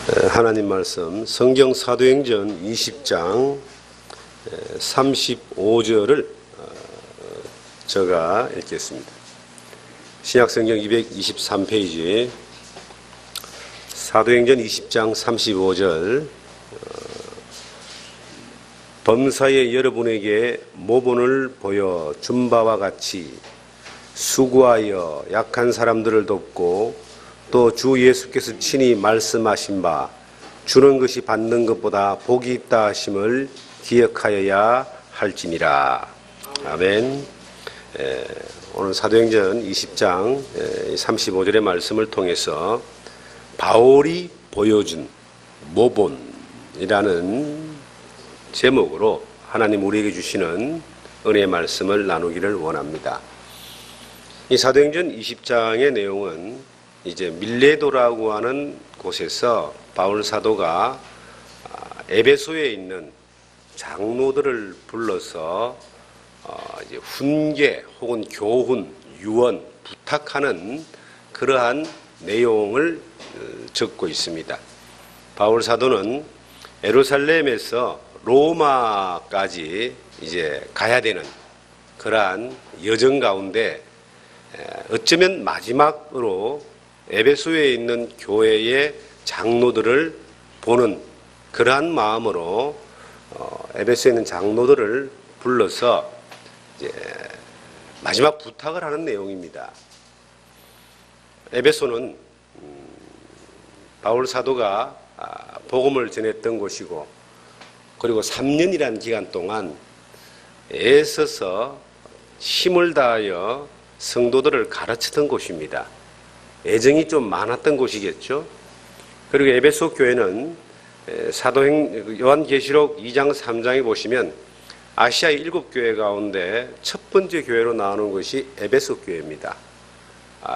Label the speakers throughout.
Speaker 1: 하나님 말씀 성경 사도행전 20장 35절을 제가 읽겠습니다. 신약성경 223페이지 사도행전 20장 35절 범사에 여러분에게 모본을 보여 준 바와 같이 수고하여 약한 사람들을 돕고 또 주 예수께서 친히 말씀하신 바 주는 것이 받는 것보다 복이 있다 하심을 기억하여야 할지니라. 아멘. 오늘 사도행전 20장 35절의 말씀을 통해서 바울이 보여준 모본이라는 제목으로 하나님 우리에게 주시는 은혜의 말씀을 나누기를 원합니다. 이 사도행전 20장의 내용은 이제 밀레도라고 하는 곳에서 바울 사도가 에베소에 있는 장로들을 불러서 이제 훈계 혹은 교훈, 유언, 부탁하는 그러한 내용을 적고 있습니다. 바울 사도는 예루살렘에서 로마까지 이제 가야 되는 그러한 여정 가운데 어쩌면 마지막으로 에베소에 있는 교회의 장로들을 보는 그러한 마음으로 에베소에 있는 장로들을 불러서 이제 마지막 부탁을 하는 내용입니다. 에베소는 바울 사도가 복음을 전했던 곳이고 그리고 3년이라는 기간 동안 애써서 힘을 다하여 성도들을 가르치던 곳입니다. 애정이 좀 많았던 곳이겠죠. 그리고 에베소 교회는 요한계시록 2장 3장에 보시면 아시아의 7교회 가운데 첫 번째 교회로 나오는 것이 에베소 교회입니다.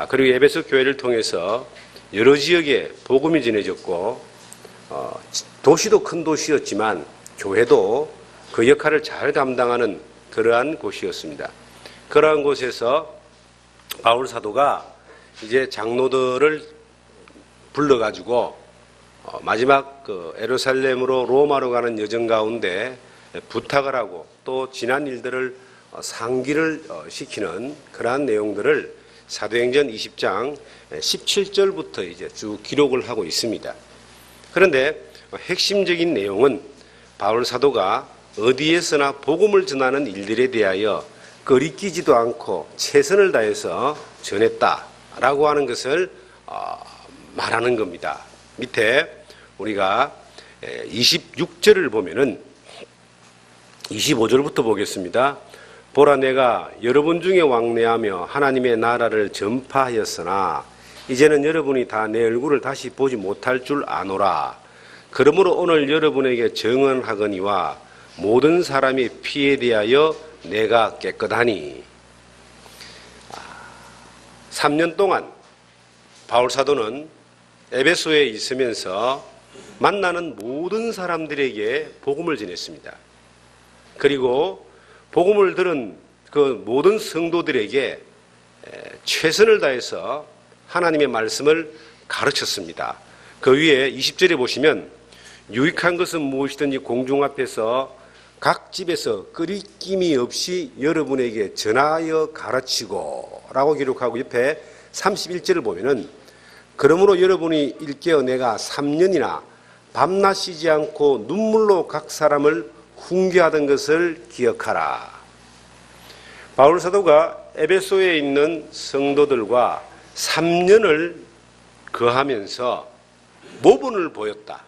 Speaker 1: 그리고 에베소 교회를 통해서 여러 지역에 복음이 전해졌고 도시도 큰 도시였지만 교회도 그 역할을 잘 담당하는 그러한 곳이었습니다. 그러한 곳에서 바울 사도가 이제 장로들을 불러가지고 마지막 그 예루살렘으로 로마로 가는 여정 가운데 부탁을 하고 또 지난 일들을 상기를 시키는 그러한 내용들을 사도행전 20장 17절부터 이제 쭉 기록을 하고 있습니다. 그런데 핵심적인 내용은 바울 사도가 어디에서나 복음을 전하는 일들에 대하여 거리끼지도 않고 최선을 다해서 전했다라고 하는 것을 말하는 겁니다. 밑에 우리가 26절을 보면은 25절부터 보겠습니다. 보라 내가 여러분 중에 왕래하며 하나님의 나라를 전파하였으나 이제는 여러분이 다 내 얼굴을 다시 보지 못할 줄 아노라. 그러므로 오늘 여러분에게 정언하거니와 모든 사람의 피에 대하여 내가 깨끗하니. 3년 동안 바울 사도는 에베소에 있으면서 만나는 모든 사람들에게 복음을 전했습니다. 그리고 복음을 들은 그 모든 성도들에게 최선을 다해서 하나님의 말씀을 가르쳤습니다. 그 위에 20절에 보시면 유익한 것은 무엇이든지 공중 앞에서 각 집에서 끄리낌이 없이 여러분에게 전하여 가르치고 라고 기록하고 옆에 31절을 보면은 그러므로 여러분이 일깨어 내가 3년이나 밤낮 쉬지 않고 눈물로 각 사람을 훈계하던 것을 기억하라. 바울 사도가 에베소에 있는 성도들과 3년을 거하면서 모본을 보였다.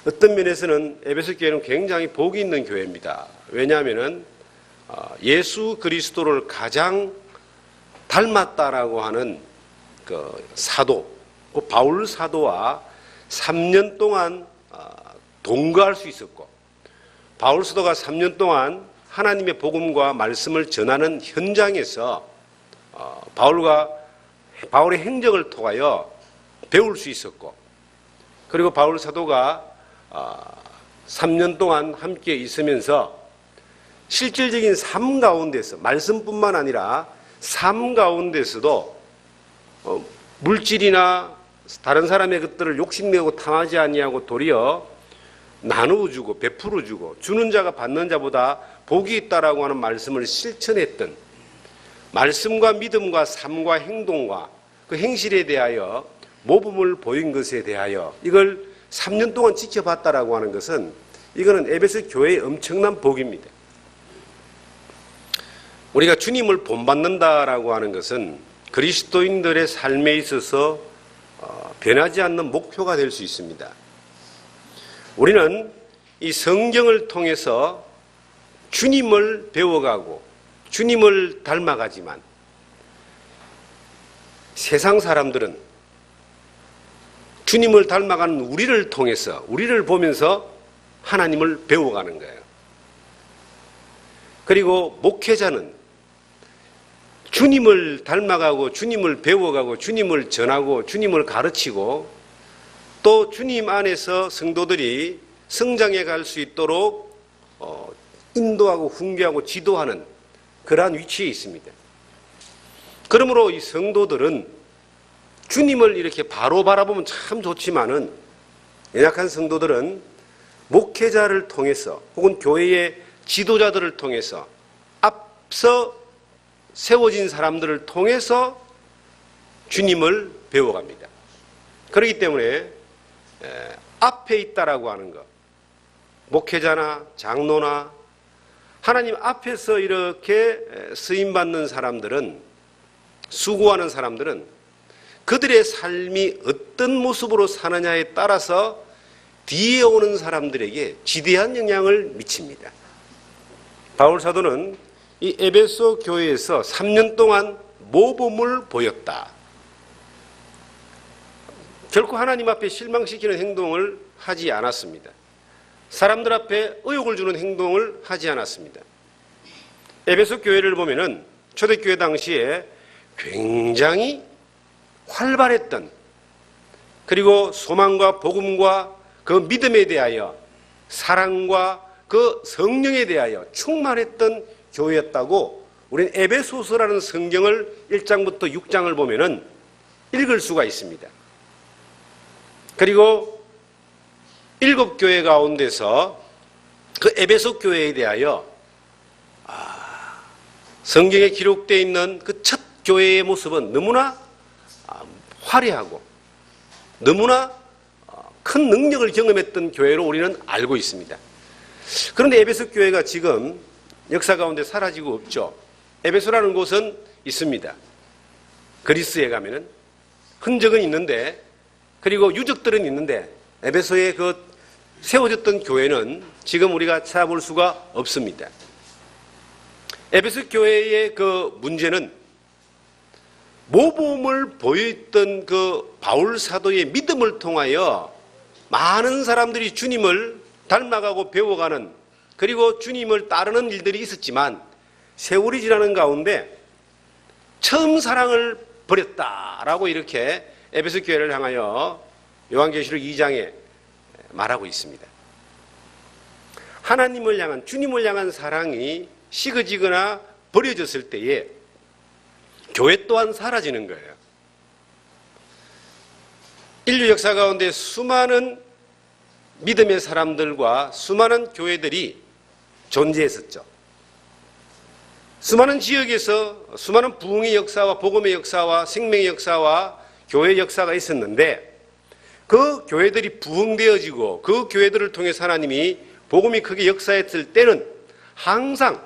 Speaker 1: 어떤 면에서는 에베소 교회는 굉장히 복이 있는 교회입니다. 왜냐하면 예수 그리스도를 가장 닮았다라고 하는 그 사도, 그 바울 사도와 3년 동안 동거할 수 있었고 바울 사도가 3년 동안 하나님의 복음과 말씀을 전하는 현장에서 바울의 행적을 통하여 배울 수 있었고 그리고 바울 사도가 3년 동안 함께 있으면서 실질적인 삶 가운데서 말씀뿐만 아니라 삶 가운데서도 물질이나 다른 사람의 것들을 욕심내고 탐하지 아니하고 도리어 나누어 주고 베풀어 주고 주는 자가 받는 자보다 복이 있다라고 하는 말씀을 실천했던, 말씀과 믿음과 삶과 행동과 그 행실에 대하여 모범을 보인 것에 대하여 이걸 3년 동안 지켜봤다라고 하는 것은, 이거는 에베소 교회의 엄청난 복입니다. 우리가 주님을 본받는다라고 하는 것은 그리스도인들의 삶에 있어서 변하지 않는 목표가 될 수 있습니다. 우리는 이 성경을 통해서 주님을 배워가고 주님을 닮아가지만, 세상 사람들은 주님을 닮아가는 우리를 통해서, 우리를 보면서 하나님을 배워가는 거예요. 그리고 목회자는 주님을 닮아가고 주님을 배워가고 주님을 전하고 주님을 가르치고 또 주님 안에서 성도들이 성장해 갈 수 있도록 인도하고 훈계하고 지도하는 그러한 위치에 있습니다. 그러므로 이 성도들은 주님을 이렇게 바로 바라보면 참 좋지만은, 연약한 성도들은 목회자를 통해서 혹은 교회의 지도자들을 통해서 앞서 세워진 사람들을 통해서 주님을 배워갑니다. 그렇기 때문에 앞에 있다라고 하는 것, 목회자나 장로나 하나님 앞에서 이렇게 쓰임받는 사람들은, 수고하는 사람들은 그들의 삶이 어떤 모습으로 사느냐에 따라서 뒤에 오는 사람들에게 지대한 영향을 미칩니다. 바울 사도는 이 에베소 교회에서 3년 동안 모범을 보였다. 결코 하나님 앞에 실망시키는 행동을 하지 않았습니다. 사람들 앞에 의욕을 주는 행동을 하지 않았습니다. 에베소 교회를 보면은 초대교회 당시에 굉장히 활발했던, 그리고 소망과 복음과 그 믿음에 대하여, 사랑과 그 성령에 대하여 충만했던 교회였다고 우리는 에베소서라는 성경을 1장부터 6장을 보면은 읽을 수가 있습니다. 그리고 7교회 가운데서 그 에베소 교회에 대하여 성경에 기록되어 있는 그 첫 교회의 모습은 너무나 화려하고 너무나 큰 능력을 경험했던 교회로 우리는 알고 있습니다. 그런데 에베소 교회가 지금 역사 가운데 사라지고 없죠. 에베소라는 곳은 있습니다. 그리스에 가면은 흔적은 있는데, 그리고 유적들은 있는데, 에베소에 그 세워졌던 교회는 지금 우리가 찾아볼 수가 없습니다. 에베소 교회의 그 문제는 모범을 보였던 그 바울 사도의 믿음을 통하여 많은 사람들이 주님을 닮아가고 배워가는, 그리고 주님을 따르는 일들이 있었지만 세월이 지나는 가운데 처음 사랑을 버렸다라고 이렇게 에베소 교회를 향하여 요한계시록 2장에 말하고 있습니다. 하나님을 향한, 주님을 향한 사랑이 식어지거나 버려졌을 때에 교회 또한 사라지는 거예요. 인류 역사 가운데 수많은 믿음의 사람들과 수많은 교회들이 존재했었죠. 수많은 지역에서 수많은 부흥의 역사와 복음의 역사와 생명의 역사와 교회의 역사가 있었는데, 그 교회들이 부흥되어지고 그 교회들을 통해서 하나님이 복음이 크게 역사했을 때는 항상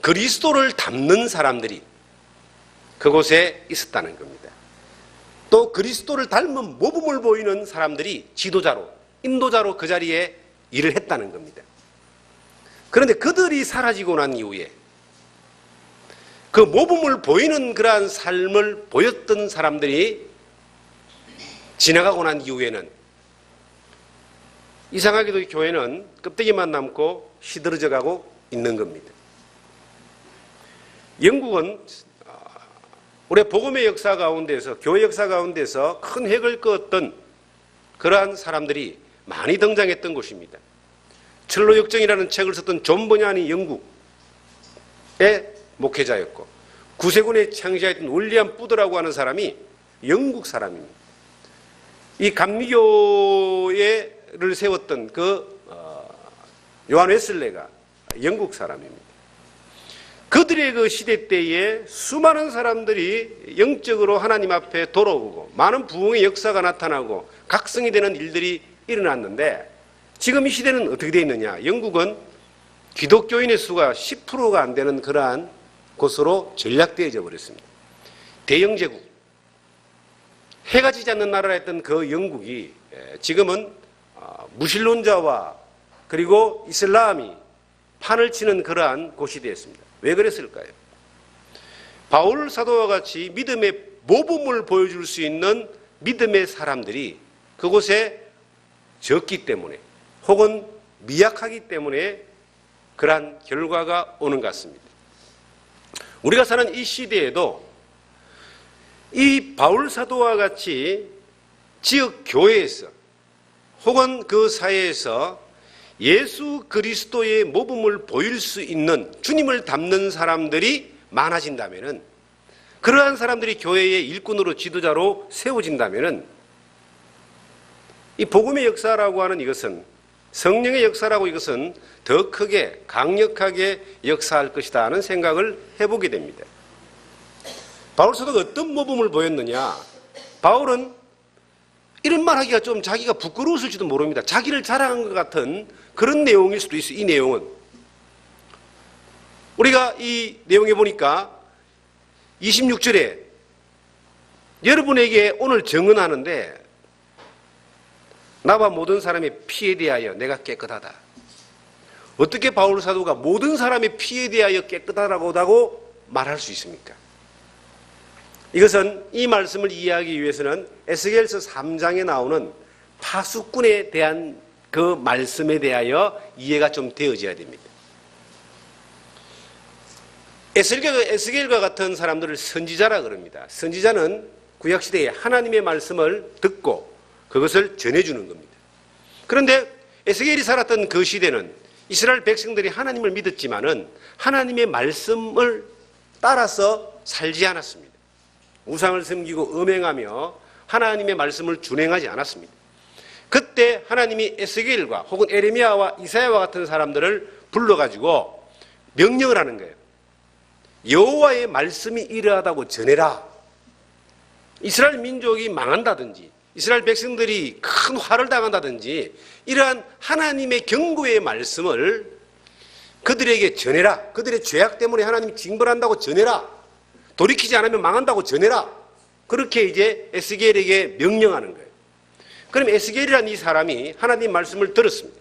Speaker 1: 그리스도를 닮는 사람들이 그곳에 있었다는 겁니다. 또 그리스도를 닮은 모범을 보이는 사람들이 지도자로, 인도자로 그 자리에 일을 했다는 겁니다. 그런데 그들이 사라지고 난 이후에 그 모범을 보이는 그러한 삶을 보였던 사람들이 지나가고 난 이후에는 이상하게도 교회는 껍데기만 남고 시들어져 가고 있는 겁니다. 영국은 우리 복음의 역사 가운데서, 교회 역사 가운데서 큰 획을 그었던 그러한 사람들이 많이 등장했던 곳입니다. 철로역정이라는 책을 썼던 존 버냐니 영국의 목회자였고, 구세군의 창시자였던 윌리엄 푸드라고 하는 사람이 영국 사람입니다. 이 감리교회를 세웠던 요한 웨슬레가 영국 사람입니다. 그들의 그 시대 때에 수많은 사람들이 영적으로 하나님 앞에 돌아오고 많은 부흥의 역사가 나타나고 각성이 되는 일들이 일어났는데, 지금 이 시대는 어떻게 되어 있느냐? 영국은 기독교인의 수가 10%가 안 되는 그러한 곳으로 전락되어져 버렸습니다. 대영제국, 해가 지지 않는 나라라 했던 그 영국이 지금은 무신론자와 그리고 이슬람이 판을 치는 그러한 곳이 되었습니다. 왜 그랬을까요? 바울 사도와 같이 믿음의 모범을 보여줄 수 있는 믿음의 사람들이 그곳에 적기 때문에, 혹은 미약하기 때문에 그러한 결과가 오는 것 같습니다. 우리가 사는 이 시대에도 이 바울 사도와 같이 지역 교회에서 혹은 그 사회에서 예수 그리스도의 모범을 보일 수 있는, 주님을 닮는 사람들이 많아진다면, 그러한 사람들이 교회의 일꾼으로 지도자로 세워진다면, 이 복음의 역사라고 하는 이것은, 성령의 역사라고 이것은 더 크게 강력하게 역사할 것이다 하는 생각을 해보게 됩니다. 바울 사도가 어떤 모범을 보였느냐? 바울은 이런 말 하기가 좀 자기가 부끄러웠을지도 모릅니다. 자기를 자랑한 것 같은 그런 내용일 수도 있어요. 이 내용은 우리가 이 내용에 보니까 26절에 여러분에게 오늘 증언하는데 나와 모든 사람의 피에 대하여 내가 깨끗하다. 어떻게 바울 사도가 모든 사람의 피에 대하여 깨끗하다고 말할 수 있습니까? 이것은 이 말씀을 이해하기 위해서는 에스겔서 3장에 나오는 파수꾼에 대한 그 말씀에 대하여 이해가 좀 되어져야 됩니다. 에스겔과 같은 사람들을 선지자라 그럽니다. 선지자는 구약시대에 하나님의 말씀을 듣고 그것을 전해주는 겁니다. 그런데 에스겔이 살았던 그 시대는 이스라엘 백성들이 하나님을 믿었지만은 하나님의 말씀을 따라서 살지 않았습니다. 우상을 섬기고 음행하며 하나님의 말씀을 준행하지 않았습니다. 그때 하나님이 에스겔과 혹은 에레미야와 이사야와 같은 사람들을 불러가지고 명령을 하는 거예요. 여호와의 말씀이 이러하다고 전해라. 이스라엘 민족이 망한다든지 이스라엘 백성들이 큰 화를 당한다든지 이러한 하나님의 경고의 말씀을 그들에게 전해라. 그들의 죄악 때문에 하나님이 징벌한다고 전해라. 돌이키지 않으면 망한다고 전해라. 그렇게 이제 에스겔에게 명령하는 거예요. 그럼 에스겔이라는 이 사람이 하나님 말씀을 들었습니다.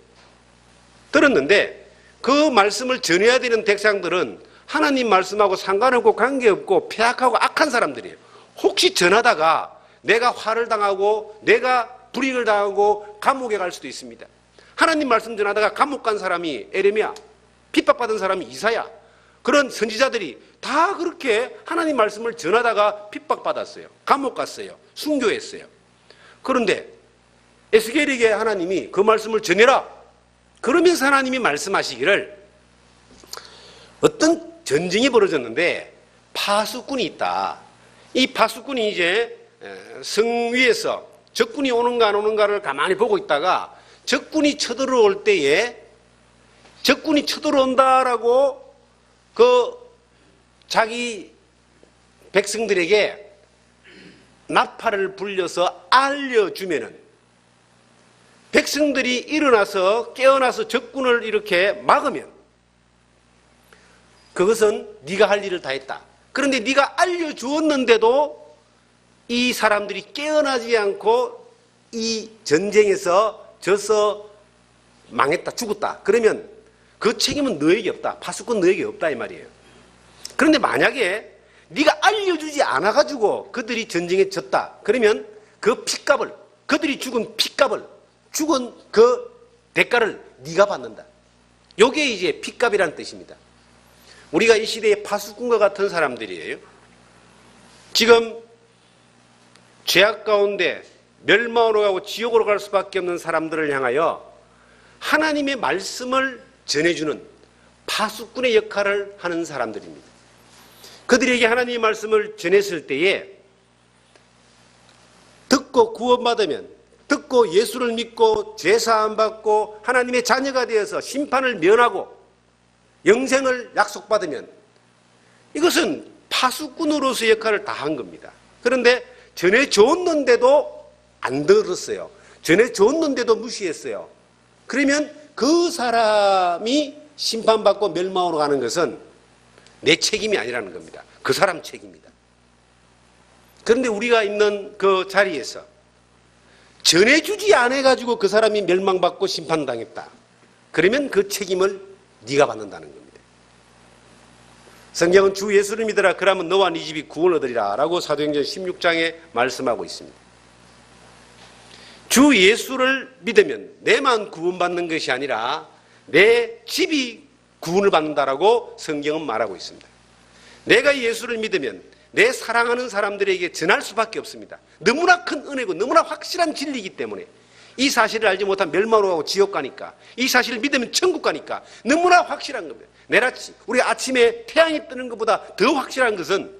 Speaker 1: 들었는데 그 말씀을 전해야 되는 백성들은 하나님 말씀하고 상관없고 관계없고 폐악하고 악한 사람들이에요. 혹시 전하다가 내가 화를 당하고 내가 불이익을 당하고 감옥에 갈 수도 있습니다. 하나님 말씀 전하다가 감옥 간 사람이 에레미야, 핍박받은 사람이 이사야, 그런 선지자들이 다 그렇게 하나님 말씀을 전하다가 핍박받았어요. 감옥 갔어요. 순교했어요. 그런데 에스겔에게 하나님이 그 말씀을 전해라. 그러면서 하나님이 말씀하시기를 어떤 전쟁이 벌어졌는데 파수꾼이 있다. 이 파수꾼이 이제 성 위에서 적군이 오는가 안 오는가를 가만히 보고 있다가 적군이 쳐들어올 때에 적군이 쳐들어온다라고 그 자기 백성들에게 나팔을 불려서 알려주면은 백성들이 일어나서 깨어나서 적군을 이렇게 막으면 그것은 네가 할 일을 다 했다. 그런데 네가 알려주었는데도 이 사람들이 깨어나지 않고 이 전쟁에서 져서 망했다, 죽었다. 그러면 그 책임은 너에게 없다. 파수꾼 너에게 없다 이 말이에요. 그런데 만약에 네가 알려주지 않아가지고 그들이 전쟁에 졌다. 그러면 그 핏값을, 그들이 죽은 핏값을, 죽은 그 대가를 네가 받는다. 이게 이제 핏값이라는 뜻입니다. 우리가 이 시대의 파수꾼과 같은 사람들이에요. 지금 죄악 가운데 멸망으로 가고 지옥으로 갈 수밖에 없는 사람들을 향하여 하나님의 말씀을 전해주는 파수꾼의 역할을 하는 사람들입니다. 그들에게 하나님의 말씀을 전했을 때에 듣고 구원받으면 듣고 예수를 믿고 제사함 받고 하나님의 자녀가 되어서 심판을 면하고 영생을 약속받으면 이것은 파수꾼으로서의 역할을 다 한 겁니다. 그런데 전해 줬는데도 안 들었어요. 전해 줬는데도 무시했어요. 그러면 그 사람이 심판받고 멸망으로 가는 것은 내 책임이 아니라는 겁니다. 그 사람 책임이다. 그런데 우리가 있는 그 자리에서 전해주지 않아가지고 그 사람이 멸망받고 심판당했다. 그러면 그 책임을 네가 받는다는 겁니다. 성경은 주 예수를 믿어라 그러면 너와 네 집이 구원을 얻으리라 라고 사도행전 16장에 말씀하고 있습니다. 주 예수를 믿으면 내만 구원받는 것이 아니라 내 집이 구원을 받는다라고 성경은 말하고 있습니다. 내가 예수를 믿으면 내 사랑하는 사람들에게 전할 수밖에 없습니다. 너무나 큰 은혜고 너무나 확실한 진리이기 때문에 이 사실을 알지 못하면 멸망으로 가고 지옥 가니까 이 사실을 믿으면 천국 가니까 너무나 확실한 겁니다. 내일 아침 우리 아침에 태양이 뜨는 것보다 더 확실한 것은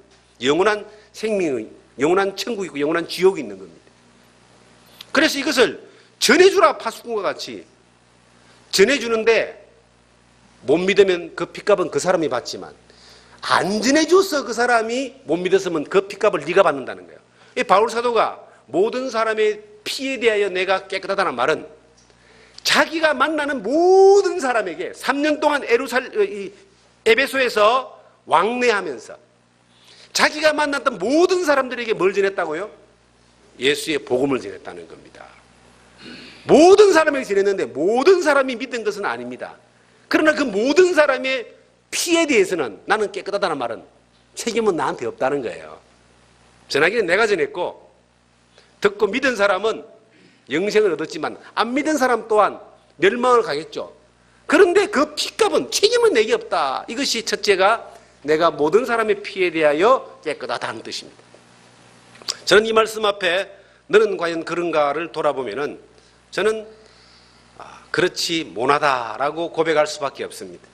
Speaker 1: 영원한 생명의 영원한 천국이고 영원한 지옥이 있는 겁니다. 그래서 이것을 전해주라 파수꾼과 같이 전해주는데 못 믿으면 그 핏값은 그 사람이 받지만 안 전해줘서 그 사람이 못 믿었으면 그 핏값을 네가 받는다는 거예요. 이 바울 사도가 모든 사람의 피에 대하여 내가 깨끗하다는 말은 자기가 만나는 모든 사람에게 3년 동안 에베소에서 왕래하면서 자기가 만났던 모든 사람들에게 뭘 전했다고요? 예수의 복음을 전했다는 겁니다. 모든 사람에게 전했는데 모든 사람이 믿은 것은 아닙니다. 그러나 그 모든 사람의 피에 대해서는 나는 깨끗하다는 말은 책임은 나한테 없다는 거예요. 전하기는 내가 전했고 듣고 믿은 사람은 영생을 얻었지만 안 믿은 사람 또한 멸망을 가겠죠. 그런데 그 피값은 책임은 내게 없다. 이것이 첫째가 내가 모든 사람의 피에 대하여 깨끗하다는 뜻입니다. 저는 이 말씀 앞에 너는 과연 그런가를 돌아보면은 저는 그렇지 못하다라고 고백할 수밖에 없습니다.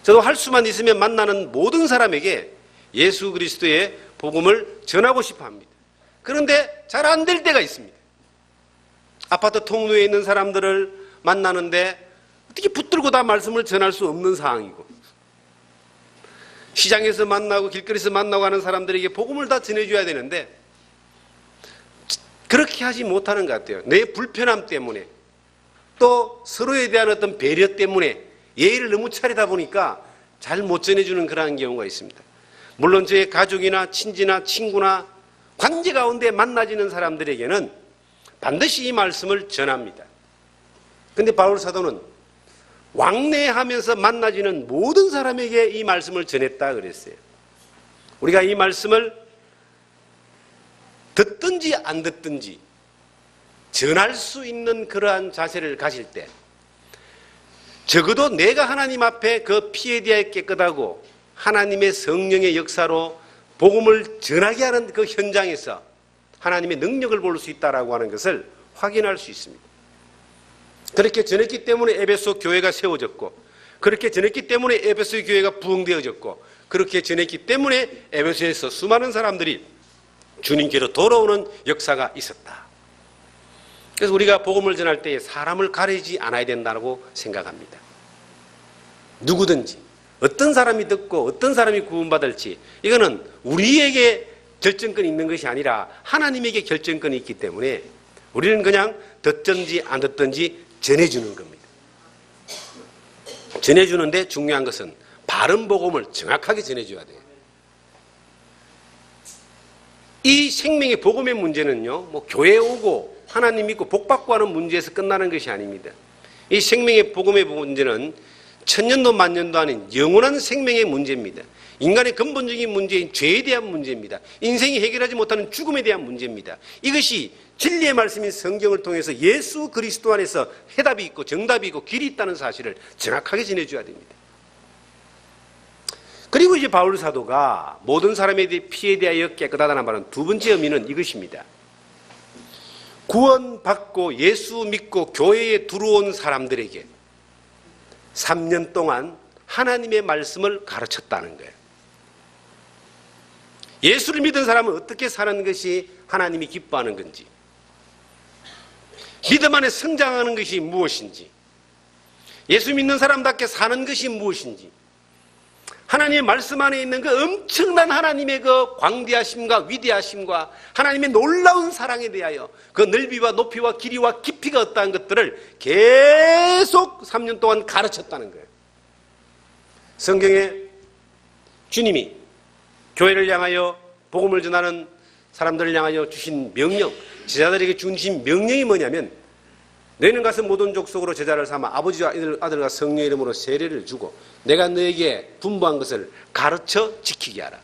Speaker 1: 저도 할 수만 있으면 만나는 모든 사람에게 예수 그리스도의 복음을 전하고 싶어 합니다. 그런데 잘 안 될 때가 있습니다. 아파트 통로에 있는 사람들을 만나는데 어떻게 붙들고 다 말씀을 전할 수 없는 상황이고 시장에서 만나고 길거리에서 만나고 하는 사람들에게 복음을 다 전해줘야 되는데 그렇게 하지 못하는 것 같아요. 내 불편함 때문에 또 서로에 대한 어떤 배려 때문에 예의를 너무 차리다 보니까 잘 못 전해주는 그러한 경우가 있습니다. 물론 저의 가족이나 친지나 친구나 관계 가운데 만나지는 사람들에게는 반드시 이 말씀을 전합니다. 그런데 바울 사도는 왕래하면서 만나지는 모든 사람에게 이 말씀을 전했다 그랬어요. 우리가 이 말씀을 듣든지 안 듣든지 전할 수 있는 그러한 자세를 가질 때 적어도 내가 하나님 앞에 그 피에 대하여 깨끗하고 하나님의 성령의 역사로 복음을 전하게 하는 그 현장에서 하나님의 능력을 볼 수 있다라고 하는 것을 확인할 수 있습니다. 그렇게 전했기 때문에 에베소 교회가 세워졌고 그렇게 전했기 때문에 에베소 교회가 부흥되어졌고 그렇게 전했기 때문에 에베소에서 수많은 사람들이 주님께로 돌아오는 역사가 있었다. 그래서 우리가 복음을 전할 때 사람을 가리지 않아야 된다고 생각합니다. 누구든지 어떤 사람이 듣고 어떤 사람이 구원받을지 이거는 우리에게 결정권이 있는 것이 아니라 하나님에게 결정권이 있기 때문에 우리는 그냥 듣든지 안 듣든지 전해주는 겁니다. 전해주는데 중요한 것은 바른 복음을 정확하게 전해줘야 돼요. 이 생명의 복음의 문제는요, 뭐 교회에 오고 하나님 믿고 복받고 하는 문제에서 끝나는 것이 아닙니다. 이 생명의 복음의 문제는 천년도 만년도 아닌 영원한 생명의 문제입니다. 인간의 근본적인 문제인 죄에 대한 문제입니다. 인생이 해결하지 못하는 죽음에 대한 문제입니다. 이것이 진리의 말씀인 성경을 통해서 예수 그리스도 안에서 해답이 있고 정답이 있고 길이 있다는 사실을 정확하게 전해줘야 됩니다. 그리고 이제 바울 사도가 모든 사람에 대해 피에 대하여 깨끗하다는 말은 두 번째 의미는 이것입니다. 구원받고 예수 믿고 교회에 들어온 사람들에게 3년 동안 하나님의 말씀을 가르쳤다는 거예요. 예수를 믿은 사람은 어떻게 사는 것이 하나님이 기뻐하는 건지 믿음 안에 성장하는 것이 무엇인지, 예수 믿는 사람답게 사는 것이 무엇인지, 하나님의 말씀 안에 있는 그 엄청난 하나님의 그 광대하심과 위대하심과 하나님의 놀라운 사랑에 대하여 그 넓이와 높이와 길이와 깊이가 어떠한 것들을 계속 3년 동안 가르쳤다는 거예요. 성경에 주님이 교회를 향하여 복음을 전하는 사람들을 향하여 주신 명령, 제자들에게 주신 명령이 뭐냐면, 너희는 가서 모든 족속으로 제자를 삼아 아버지와 아들과 성령의 이름으로 세례를 주고 내가 너에게 분부한 것을 가르쳐 지키게 하라.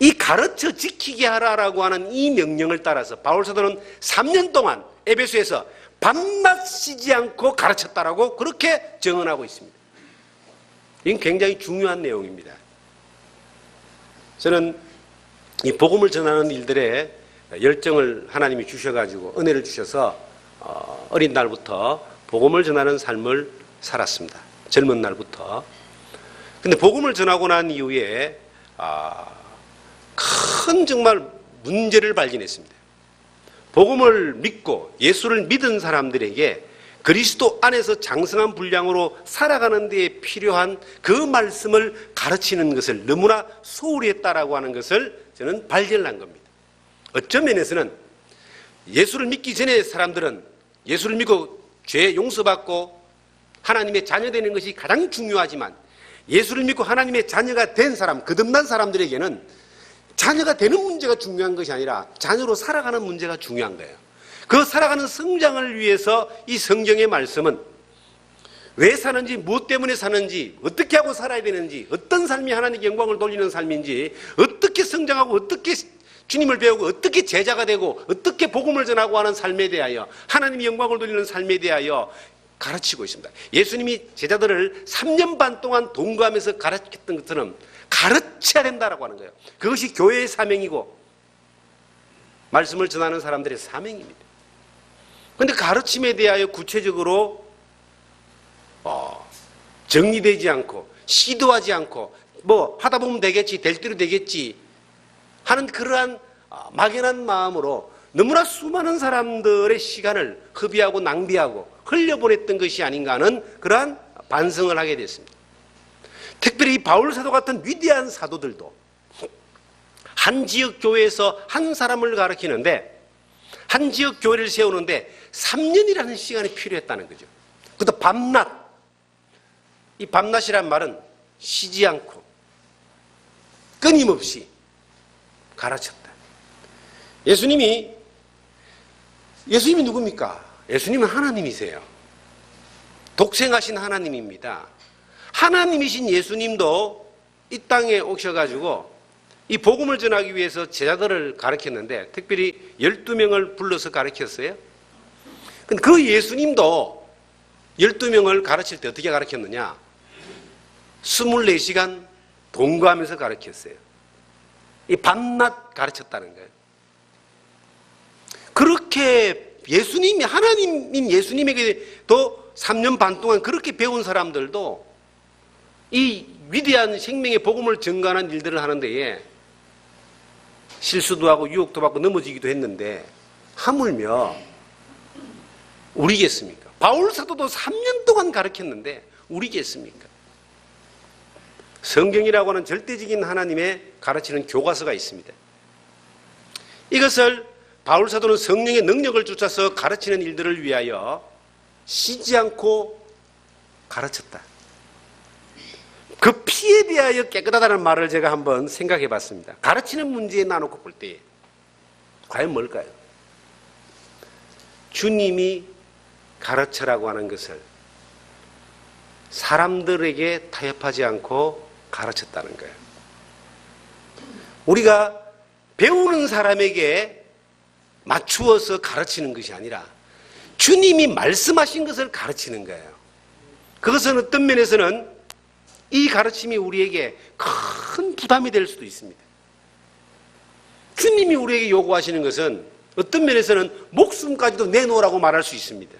Speaker 1: 이 가르쳐 지키게 하라라고 하는 이 명령을 따라서 바울 사도는 3년 동안 에베소에서 밤낮 쉬지 않고 가르쳤다라고 그렇게 증언하고 있습니다. 이건 굉장히 중요한 내용입니다. 저는 이 복음을 전하는 일들에 열정을 하나님이 주셔가지고 은혜를 주셔서 어린 날부터 복음을 전하는 삶을 살았습니다. 젊은 날부터. 근데 복음을 전하고 난 이후에 큰 정말 문제를 발견했습니다. 복음을 믿고 예수를 믿은 사람들에게 그리스도 안에서 장성한 분량으로 살아가는 데에 필요한 그 말씀을 가르치는 것을 너무나 소홀히 했다라고 하는 것을 저는 발견한 겁니다. 어떤 면에서는 예수를 믿기 전에 사람들은 예수를 믿고 죄 용서받고 하나님의 자녀 되는 것이 가장 중요하지만, 예수를 믿고 하나님의 자녀가 된 사람, 거듭난 사람들에게는 자녀가 되는 문제가 중요한 것이 아니라 자녀로 살아가는 문제가 중요한 거예요. 그 살아가는 성장을 위해서 이 성경의 말씀은 왜 사는지, 무엇 때문에 사는지, 어떻게 하고 살아야 되는지, 어떤 삶이 하나님께 영광을 돌리는 삶인지, 어떻게 성장하고 어떻게 주님을 배우고 어떻게 제자가 되고 어떻게 복음을 전하고 하는 삶에 대하여, 하나님의 영광을 돌리는 삶에 대하여 가르치고 있습니다. 예수님이 제자들을 3년 반 동안 동거하면서 가르쳤던 것처럼 가르쳐야 된다라고 하는 거예요. 그것이 교회의 사명이고 말씀을 전하는 사람들의 사명입니다. 그런데 가르침에 대하여 구체적으로 정리되지 않고 시도하지 않고 뭐 하다 보면 되겠지, 될 대로 되겠지 하는 그러한 막연한 마음으로 너무나 수많은 사람들의 시간을 허비하고 낭비하고 흘려보냈던 것이 아닌가 하는 그러한 반성을 하게 됐습니다. 특별히 바울 사도 같은 위대한 사도들도 한 지역 교회에서 한 사람을 가르치는데, 한 지역 교회를 세우는데 3년이라는 시간이 필요했다는 거죠. 그것도 밤낮. 이 밤낮이란 말은 쉬지 않고 끊임없이 가르쳤다. 예수님이 누굽니까? 예수님은 하나님이세요. 독생하신 하나님입니다. 하나님이신 예수님도 이 땅에 오셔가지고 이 복음을 전하기 위해서 제자들을 가르쳤는데, 특별히 12명을 불러서 가르쳤어요. 근데 그 예수님도 12명을 가르칠 때 어떻게 가르쳤느냐? 24시간 동거하면서 가르쳤어요. 이 밤낮 가르쳤다는 거예요. 그렇게 예수님이, 하나님인 예수님에게도 3년 반 동안 그렇게 배운 사람들도 이 위대한 생명의 복음을 전가하는 일들을 하는 데에 실수도 하고 유혹도 받고 넘어지기도 했는데, 하물며 우리겠습니까? 바울 사도도 3년 동안 가르쳤는데 우리겠습니까? 성경이라고 하는 절대적인 하나님의 가르치는 교과서가 있습니다. 이것을 바울 사도는 성령의 능력을 쫓아서 가르치는 일들을 위하여 쉬지 않고 가르쳤다. 그 피에 대하여 깨끗하다는 말을 제가 한번 생각해 봤습니다. 가르치는 문제에 나놓고 볼 때 과연 뭘까요? 주님이 가르쳐라고 하는 것을 사람들에게 타협하지 않고 가르쳤다는 거예요. 우리가 배우는 사람에게 맞추어서 가르치는 것이 아니라 주님이 말씀하신 것을 가르치는 거예요. 그것은 어떤 면에서는 이 가르침이 우리에게 큰 부담이 될 수도 있습니다. 주님이 우리에게 요구하시는 것은 어떤 면에서는 목숨까지도 내놓으라고 말할 수 있습니다.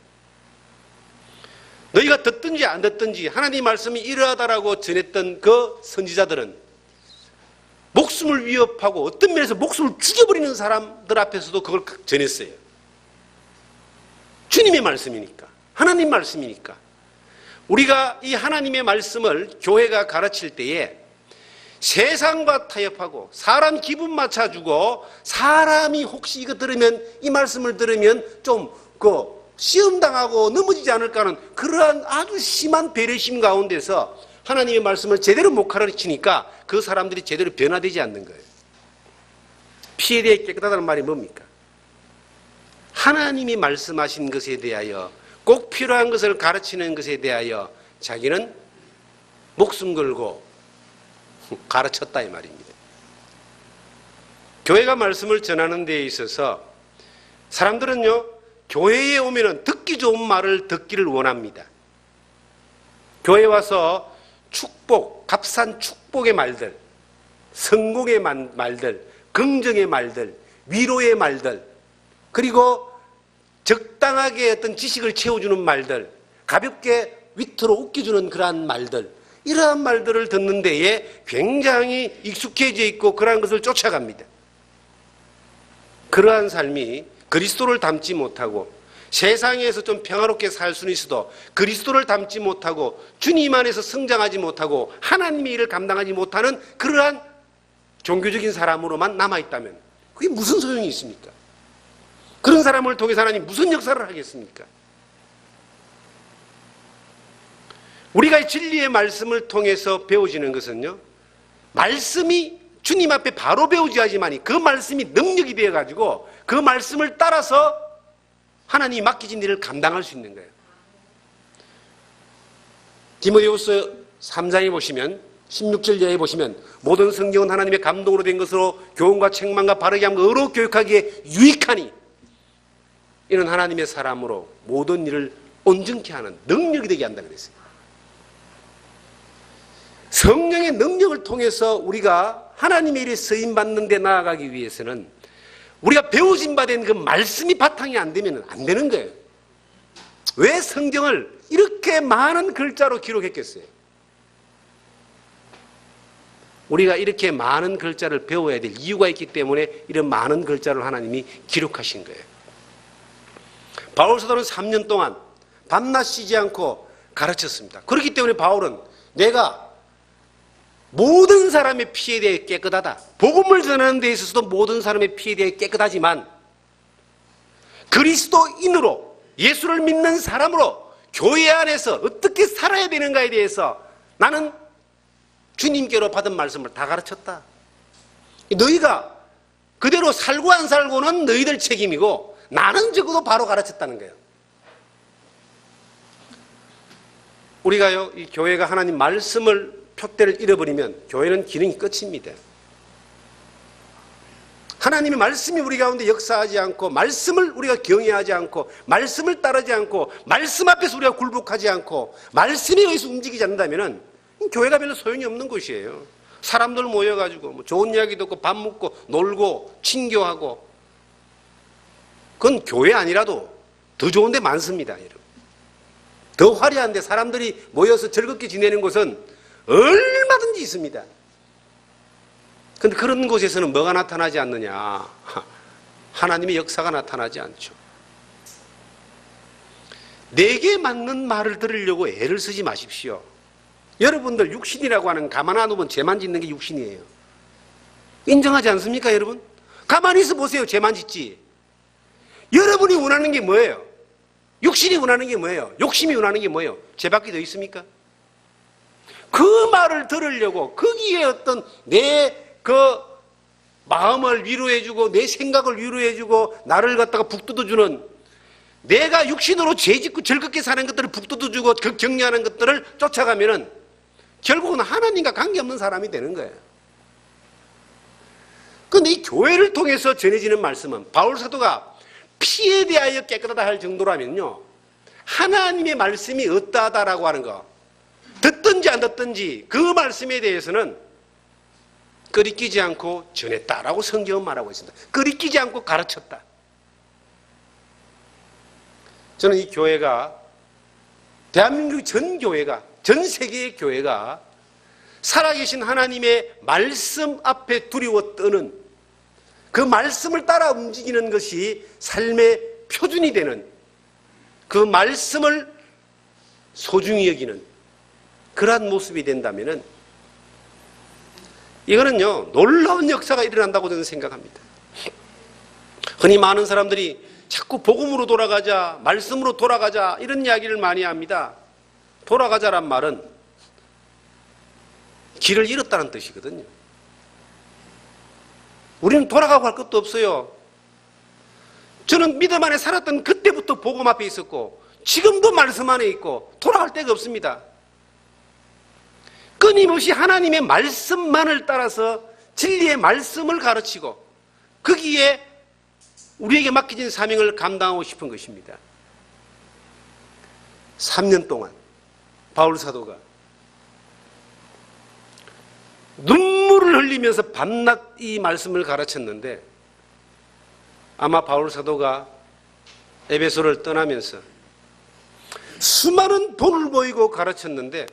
Speaker 1: 너희가 듣든지 안 듣든지 하나님 말씀이 이러하다라고 전했던 그 선지자들은 목숨을 위협하고 어떤 면에서 목숨을 죽여버리는 사람들 앞에서도 그걸 전했어요. 주님의 말씀이니까, 하나님 말씀이니까 우리가 이 하나님의 말씀을 교회가 가르칠 때에 세상과 타협하고 사람 기분 맞춰주고, 사람이 혹시 이거 들으면, 이 말씀을 들으면 좀 시험당하고 넘어지지 않을까 하는 그러한 아주 심한 배려심 가운데서 하나님의 말씀을 제대로 못 가르치니까 그 사람들이 제대로 변화되지 않는 거예요. 피에 대해 깨끗하다는 말이 뭡니까? 하나님이 말씀하신 것에 대하여, 꼭 필요한 것을 가르치는 것에 대하여 자기는 목숨 걸고 가르쳤다 이 말입니다. 교회가 말씀을 전하는 데에 있어서 사람들은요, 교회에 오면은 듣기 좋은 말을 듣기를 원합니다. 교회에 와서 축복, 값싼 축복의 말들, 성공의 말들, 긍정의 말들, 위로의 말들, 그리고 적당하게 어떤 지식을 채워주는 말들, 가볍게 위트로 웃겨주는 그러한 말들, 이러한 말들을 듣는 데에 굉장히 익숙해져 있고 그러한 것을 쫓아갑니다. 그러한 삶이 그리스도를 닮지 못하고, 세상에서 좀 평화롭게 살 수는 있어도 그리스도를 닮지 못하고 주님 안에서 성장하지 못하고 하나님의 일을 감당하지 못하는 그러한 종교적인 사람으로만 남아있다면 그게 무슨 소용이 있습니까? 그런 사람을 통해서 하나님 무슨 역사를 하겠습니까? 우리가 진리의 말씀을 통해서 배워지는 것은요, 말씀이 주님 앞에 바로 배우지야지만이 그 말씀이 능력이 되어가지고 그 말씀을 따라서 하나님이 맡기신 일을 감당할 수 있는 거예요. 디모데후서 3장에 보시면 16절 이하에 보시면 모든 성경은 하나님의 감동으로 된 것으로 교훈과 책망과 바르게 함과 의로 교육하기에 유익하니 이는 하나님의 사람으로 모든 일을 온전케 하는 능력이 되게 한다 그랬어요. 성령의 능력을 통해서 우리가 하나님의 일에 쓰임받는 데 나아가기 위해서는 우리가 배우진 바 된 그 말씀이 바탕이 안 되면 안 되는 거예요. 왜 성경을 이렇게 많은 글자로 기록했겠어요? 우리가 이렇게 많은 글자를 배워야 될 이유가 있기 때문에 이런 많은 글자를 하나님이 기록하신 거예요. 바울 사도는 3년 동안 밤낮 쉬지 않고 가르쳤습니다. 그렇기 때문에 바울은 내가 모든 사람의 피에 대해 깨끗하다, 복음을 전하는 데 있어서도 모든 사람의 피에 대해 깨끗하지만 그리스도인으로 예수를 믿는 사람으로 교회 안에서 어떻게 살아야 되는가에 대해서 나는 주님께로 받은 말씀을 다 가르쳤다. 너희가 그대로 살고 안 살고는 너희들 책임이고 나는 적어도 바로 가르쳤다는 거예요. 우리가요, 이 교회가 하나님 말씀을 표대를 잃어버리면 교회는 기능이 끝입니다. 하나님의 말씀이 우리 가운데 역사하지 않고, 말씀을 우리가 경외하지 않고, 말씀을 따르지 않고, 말씀 앞에서 우리가 굴복하지 않고, 말씀에 의해서 움직이지 않는다면 교회가 별로 소용이 없는 곳이에요. 사람들 모여가지고 좋은 이야기 듣고 밥 먹고 놀고 친교하고, 그건 교회 아니라도 더 좋은 데 많습니다. 더 화려한 데 사람들이 모여서 즐겁게 지내는 곳은 얼마든지 있습니다. 그런데 그런 곳에서는 뭐가 나타나지 않느냐? 하나님의 역사가 나타나지 않죠. 내게 맞는 말을 들으려고 애를 쓰지 마십시오. 여러분들 육신이라고 하는, 가만 안 두면 죄만 짓는 게 육신이에요. 인정하지 않습니까, 여러분? 가만히 있어 보세요. 죄만 짓지. 여러분이 원하는 게 뭐예요? 육신이 원하는 게 뭐예요? 욕심이 원하는 게 뭐예요? 죄밖에 더 있습니까? 그 말을 들으려고 거기에 어떤 내 마음을 위로해주고 내 생각을 위로해주고 나를 갖다가 북돋워주는, 내가 육신으로 죄짓고 즐겁게 사는 것들을 북돋워주고 격려하는 것들을 쫓아가면은 결국은 하나님과 관계없는 사람이 되는 거예요. 그런데 이 교회를 통해서 전해지는 말씀은 바울 사도가 피에 대하여 깨끗하다 할 정도라면요, 하나님의 말씀이 어떠하다라고 하는 거, 듣든지 안 듣든지 그 말씀에 대해서는 끄리끼지 않고 전했다라고 성경은 말하고 있습니다. 끄리끼지 않고 가르쳤다. 저는 이 교회가, 대한민국 전 교회가, 전 세계의 교회가 살아계신 하나님의 말씀 앞에 두려워 떠는, 그 말씀을 따라 움직이는 것이 삶의 표준이 되는 그 말씀을 소중히 여기는 그러한 모습이 된다면은 이거는요 놀라운 역사가 일어난다고 저는 생각합니다. 흔히 많은 사람들이 자꾸 복음으로 돌아가자, 말씀으로 돌아가자 이런 이야기를 많이 합니다. 돌아가자란 말은 길을 잃었다는 뜻이거든요. 우리는 돌아가고 할 것도 없어요. 저는 믿음 안에 살았던 그때부터 복음 앞에 있었고 지금도 말씀 안에 있고 돌아갈 데가 없습니다. 끊임없이 하나님의 말씀만을 따라서 진리의 말씀을 가르치고 거기에 우리에게 맡겨진 사명을 감당하고 싶은 것입니다. 3년 동안 바울 사도가 눈물을 흘리면서 밤낮 이 말씀을 가르쳤는데 아마 바울 사도가 에베소를 떠나면서 수많은 돈을 모이고 가르쳤는데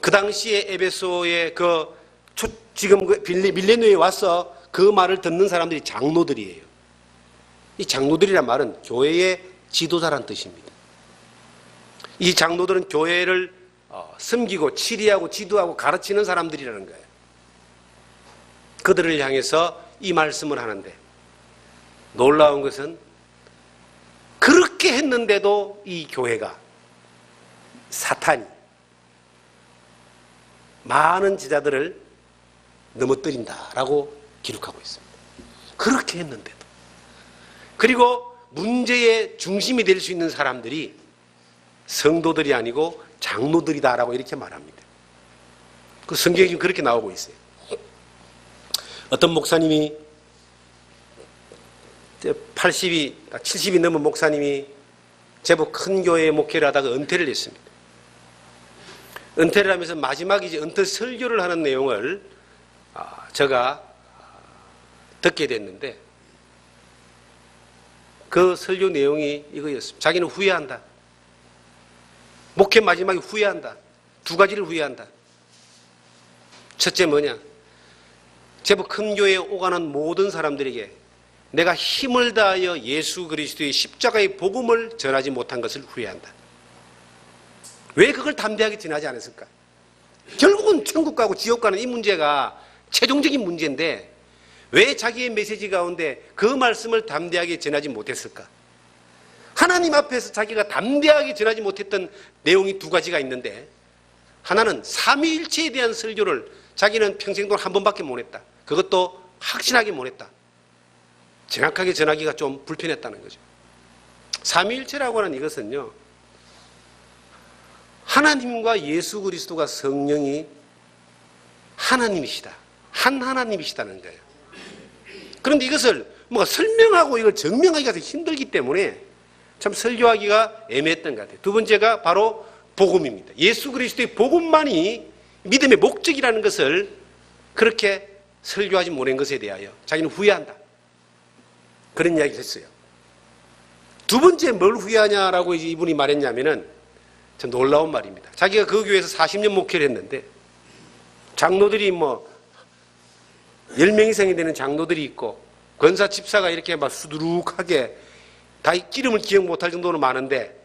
Speaker 1: 그 당시에 에베소의 지금 밀레니엄에 와서 그 말을 듣는 사람들이 장로들이에요. 이 장로들이란 말은 교회의 지도자란 뜻입니다. 이 장로들은 교회를 섬기고 치리하고 지도하고 가르치는 사람들이라는 거예요. 그들을 향해서 이 말씀을 하는데 놀라운 것은 그렇게 했는데도 이 교회가 사탄이 많은 제자들을 넘어뜨린다라고 기록하고 있습니다. 그렇게 했는데도. 그리고 문제의 중심이 될 수 있는 사람들이 성도들이 아니고 장로들이다라고 이렇게 말합니다. 그 성경이 지금 그렇게 나오고 있어요. 어떤 목사님이 70이 넘은 목사님이 제법 큰 교회에 목회를 하다가 은퇴를 했습니다. 은퇴를 하면서 마지막에 이제 은퇴 설교를 하는 내용을 제가 듣게 됐는데 그 설교 내용이 이거였습니다. 자기는 후회한다. 목회 마지막에 후회한다. 두 가지를 후회한다. 첫째 뭐냐? 제법 큰 교회에 오가는 모든 사람들에게 내가 힘을 다하여 예수 그리스도의 십자가의 복음을 전하지 못한 것을 후회한다. 왜 그걸 담대하게 전하지 않았을까? 결국은 천국 가고 지옥 가는 이 문제가 최종적인 문제인데 왜 자기의 메시지 가운데 그 말씀을 담대하게 전하지 못했을까? 하나님 앞에서 자기가 담대하게 전하지 못했던 내용이 두 가지가 있는데 하나는 삼위일체에 대한 설교를 자기는 평생 동안 한 번밖에 못 했다. 그것도 확신하게 못 했다. 정확하게 전하기가 좀 불편했다는 거죠. 삼위일체라고 하는 이것은요, 하나님과 예수 그리스도가 성령이 하나님이시다. 한 하나님이시다는 거예요. 그런데 이것을 뭔가 설명하고 이걸 증명하기가 더 힘들기 때문에 참 설교하기가 애매했던 것 같아요. 두 번째가 바로 복음입니다. 예수 그리스도의 복음만이 믿음의 목적이라는 것을 그렇게 설교하지 못한 것에 대하여 자기는 후회한다. 그런 이야기를 했어요. 두 번째 뭘 후회하냐라고 이분이 말했냐면은 참 놀라운 말입니다. 자기가 그 교회에서 40년 목회를 했는데 장로들이 10명 이상이 되는 장로들이 있고 권사 집사가 이렇게 막 수두룩하게 다 이름을 기억 못할 정도로 많은데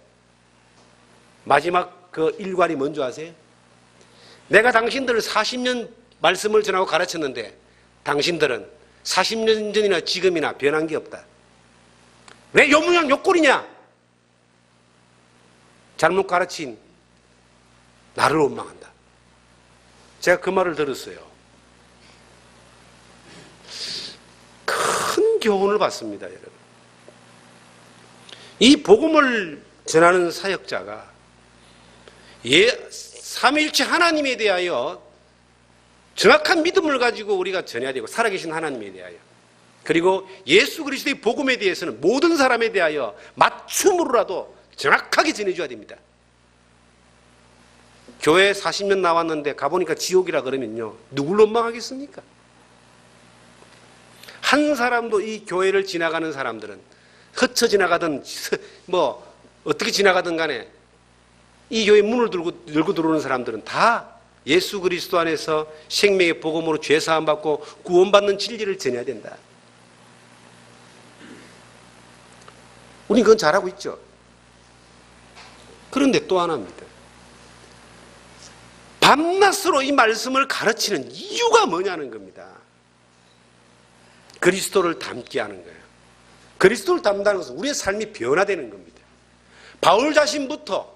Speaker 1: 마지막 그 일괄이 뭔지 아세요? 내가 당신들을 40년 말씀을 전하고 가르쳤는데 당신들은 40년 전이나 지금이나 변한 게 없다. 왜 요 모양 요 꼴이냐? 잘못 가르친 나를 원망한다. 제가 그 말을 들었어요. 큰 교훈을 받습니다, 여러분. 이 복음을 전하는 사역자가 삼위일체 하나님에 대하여 정확한 믿음을 가지고 우리가 전해야 되고 살아계신 하나님에 대하여 그리고 예수 그리스도의 복음에 대해서는 모든 사람에 대하여 맞춤으로라도 정확하게 전해줘야 됩니다. 교회 40년 나왔는데 가보니까 지옥이라 그러면요, 누굴 원망하겠습니까? 한 사람도 이 교회를 지나가는 사람들은 흩어 지나가든 어떻게 지나가든 간에 이 교회 문을 열고 들어오는 사람들은 다 예수 그리스도 안에서 생명의 복음으로 죄 사함 받고 구원받는 진리를 전해야 된다. 우리는 그건 잘하고 있죠. 그런데 또 하나입니다. 밤낮으로 이 말씀을 가르치는 이유가 뭐냐는 겁니다. 그리스도를 닮게 하는 거예요. 그리스도를 닮는다는 것은 우리의 삶이 변화되는 겁니다. 바울 자신부터,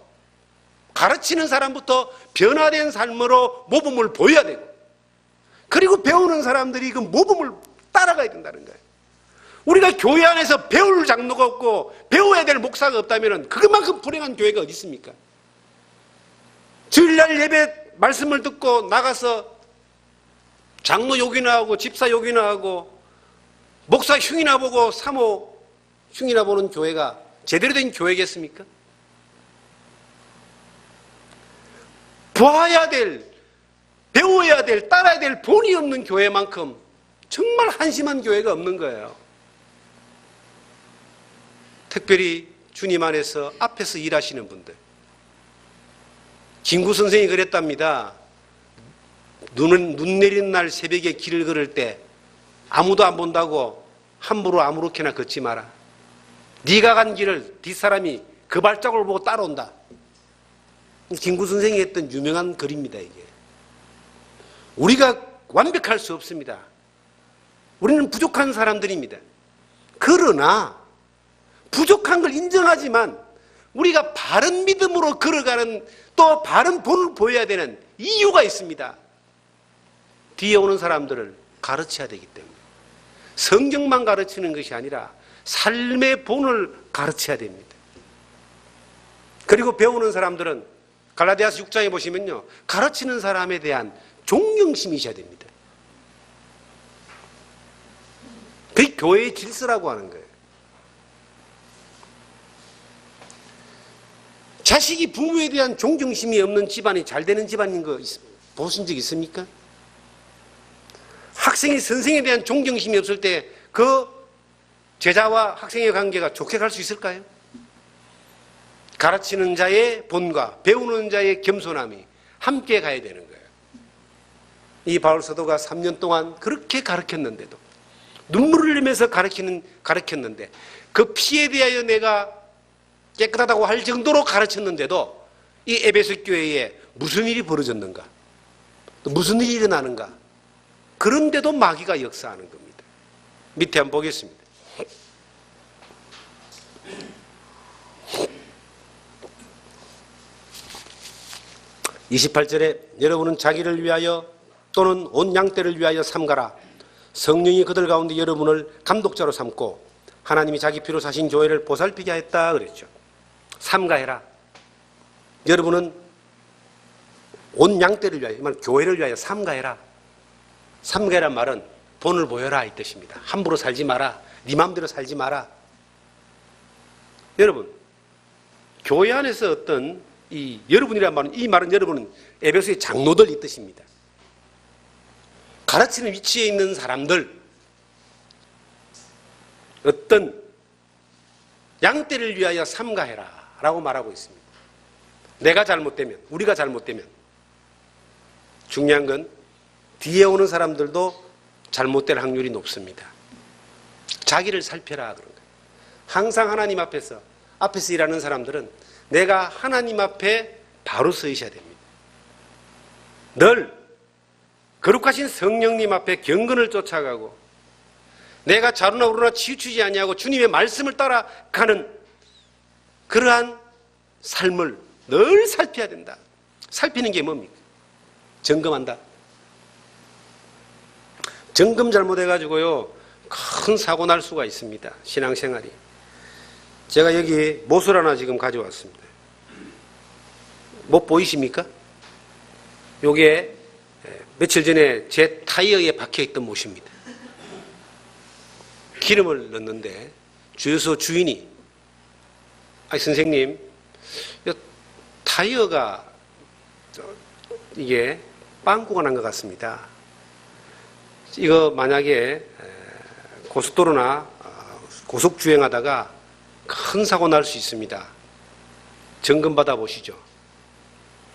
Speaker 1: 가르치는 사람부터 변화된 삶으로 모범을 보여야 되고, 그리고 배우는 사람들이 그 모범을 따라가야 된다는 거예요. 우리가 교회 안에서 배울 장로가 없고 배워야 될 목사가 없다면 그것만큼 불행한 교회가 어디 있습니까? 주일날 예배 말씀을 듣고 나가서 장로 욕이나 하고 집사 욕이나 하고 목사 흉이나 보고 사모 흉이나 보는 교회가 제대로 된 교회겠습니까? 봐야 될, 배워야 될, 따라야 될 본이 없는 교회만큼 정말 한심한 교회가 없는 거예요. 특별히 주님 안에서 앞에서 일하시는 분들. 김구 선생이 그랬답니다. 눈 내리는 날 새벽에 길을 걸을 때 아무도 안 본다고 함부로 아무렇게나 걷지 마라. 네가 간 길을 뒷사람이 그 발자국을 보고 따라온다. 김구 선생이 했던 유명한 글입니다. 이게. 우리가 완벽할 수 없습니다. 우리는 부족한 사람들입니다. 그러나 부족한 걸 인정하지만 우리가 바른 믿음으로 걸어가는, 또 바른 본을 보여야 되는 이유가 있습니다. 뒤에 오는 사람들을 가르쳐야 되기 때문에. 성경만 가르치는 것이 아니라 삶의 본을 가르쳐야 됩니다. 그리고 배우는 사람들은 갈라디아서 6장에 보시면요, 가르치는 사람에 대한 존경심이 있어야 됩니다. 그게 교회의 질서라고 하는 거예요. 자식이 부모에 대한 존경심이 없는 집안이 잘 되는 집안인 거 보신 적 있습니까? 학생이 선생에 대한 존경심이 없을 때 그 제자와 학생의 관계가 좋게 갈 수 있을까요? 가르치는 자의 본과 배우는 자의 겸손함이 함께 가야 되는 거예요. 이 바울 사도가 3년 동안 그렇게 가르쳤는데도, 눈물을 흘리면서 가르쳤는데, 그 피에 대하여 내가 깨끗하다고 할 정도로 가르쳤는데도 이 에베소 교회에 무슨 일이 벌어졌는가, 무슨 일이 일어나는가, 그런데도 마귀가 역사하는 겁니다. 밑에 한번 보겠습니다. 28절에 여러분은 자기를 위하여 또는 온 양떼를 위하여 삼가라. 성령이 그들 가운데 여러분을 감독자로 삼고 하나님이 자기 피로 사신 교회를 보살피게 하였다 그랬죠. 삼가해라. 여러분은 온 양떼를 위하여, 교회를 위하여 삼가해라. 삼가해란 말은 본을 보여라 이 뜻입니다. 함부로 살지 마라. 네 마음대로 살지 마라. 여러분, 교회 안에서 어떤 이 여러분이란 말은, 이 말은 여러분은 에베소의 장로들 이 뜻입니다. 가르치는 위치에 있는 사람들, 어떤 양떼를 위하여 삼가해라 라고 말하고 있습니다. 내가 잘못되면, 우리가 잘못되면, 중요한 건 뒤에 오는 사람들도 잘못될 확률이 높습니다. 자기를 살펴라 그런 거예요. 항상 하나님 앞에서 일하는 사람들은 내가 하나님 앞에 바로 서 있어야 됩니다. 늘 거룩하신 성령님 앞에 경건을 쫓아가고 내가 좌로나 우로나 치우치지 아니하고 주님의 말씀을 따라가는 그러한 삶을 늘 살펴야 된다. 살피는 게 뭡니까? 점검한다. 점검 잘못해가지고요, 큰 사고 날 수가 있습니다. 신앙생활이. 제가 여기 못을 하나 지금 가져왔습니다. 못 보이십니까? 요게 며칠 전에 제 타이어에 박혀있던 못입니다. 기름을 넣는데 주유소 주인이, 아니 선생님, 타이어가 이게 빵꾸가 난 것 같습니다. 이거 만약에 고속도로나 고속주행하다가 큰 사고 날 수 있습니다. 점검 받아 보시죠.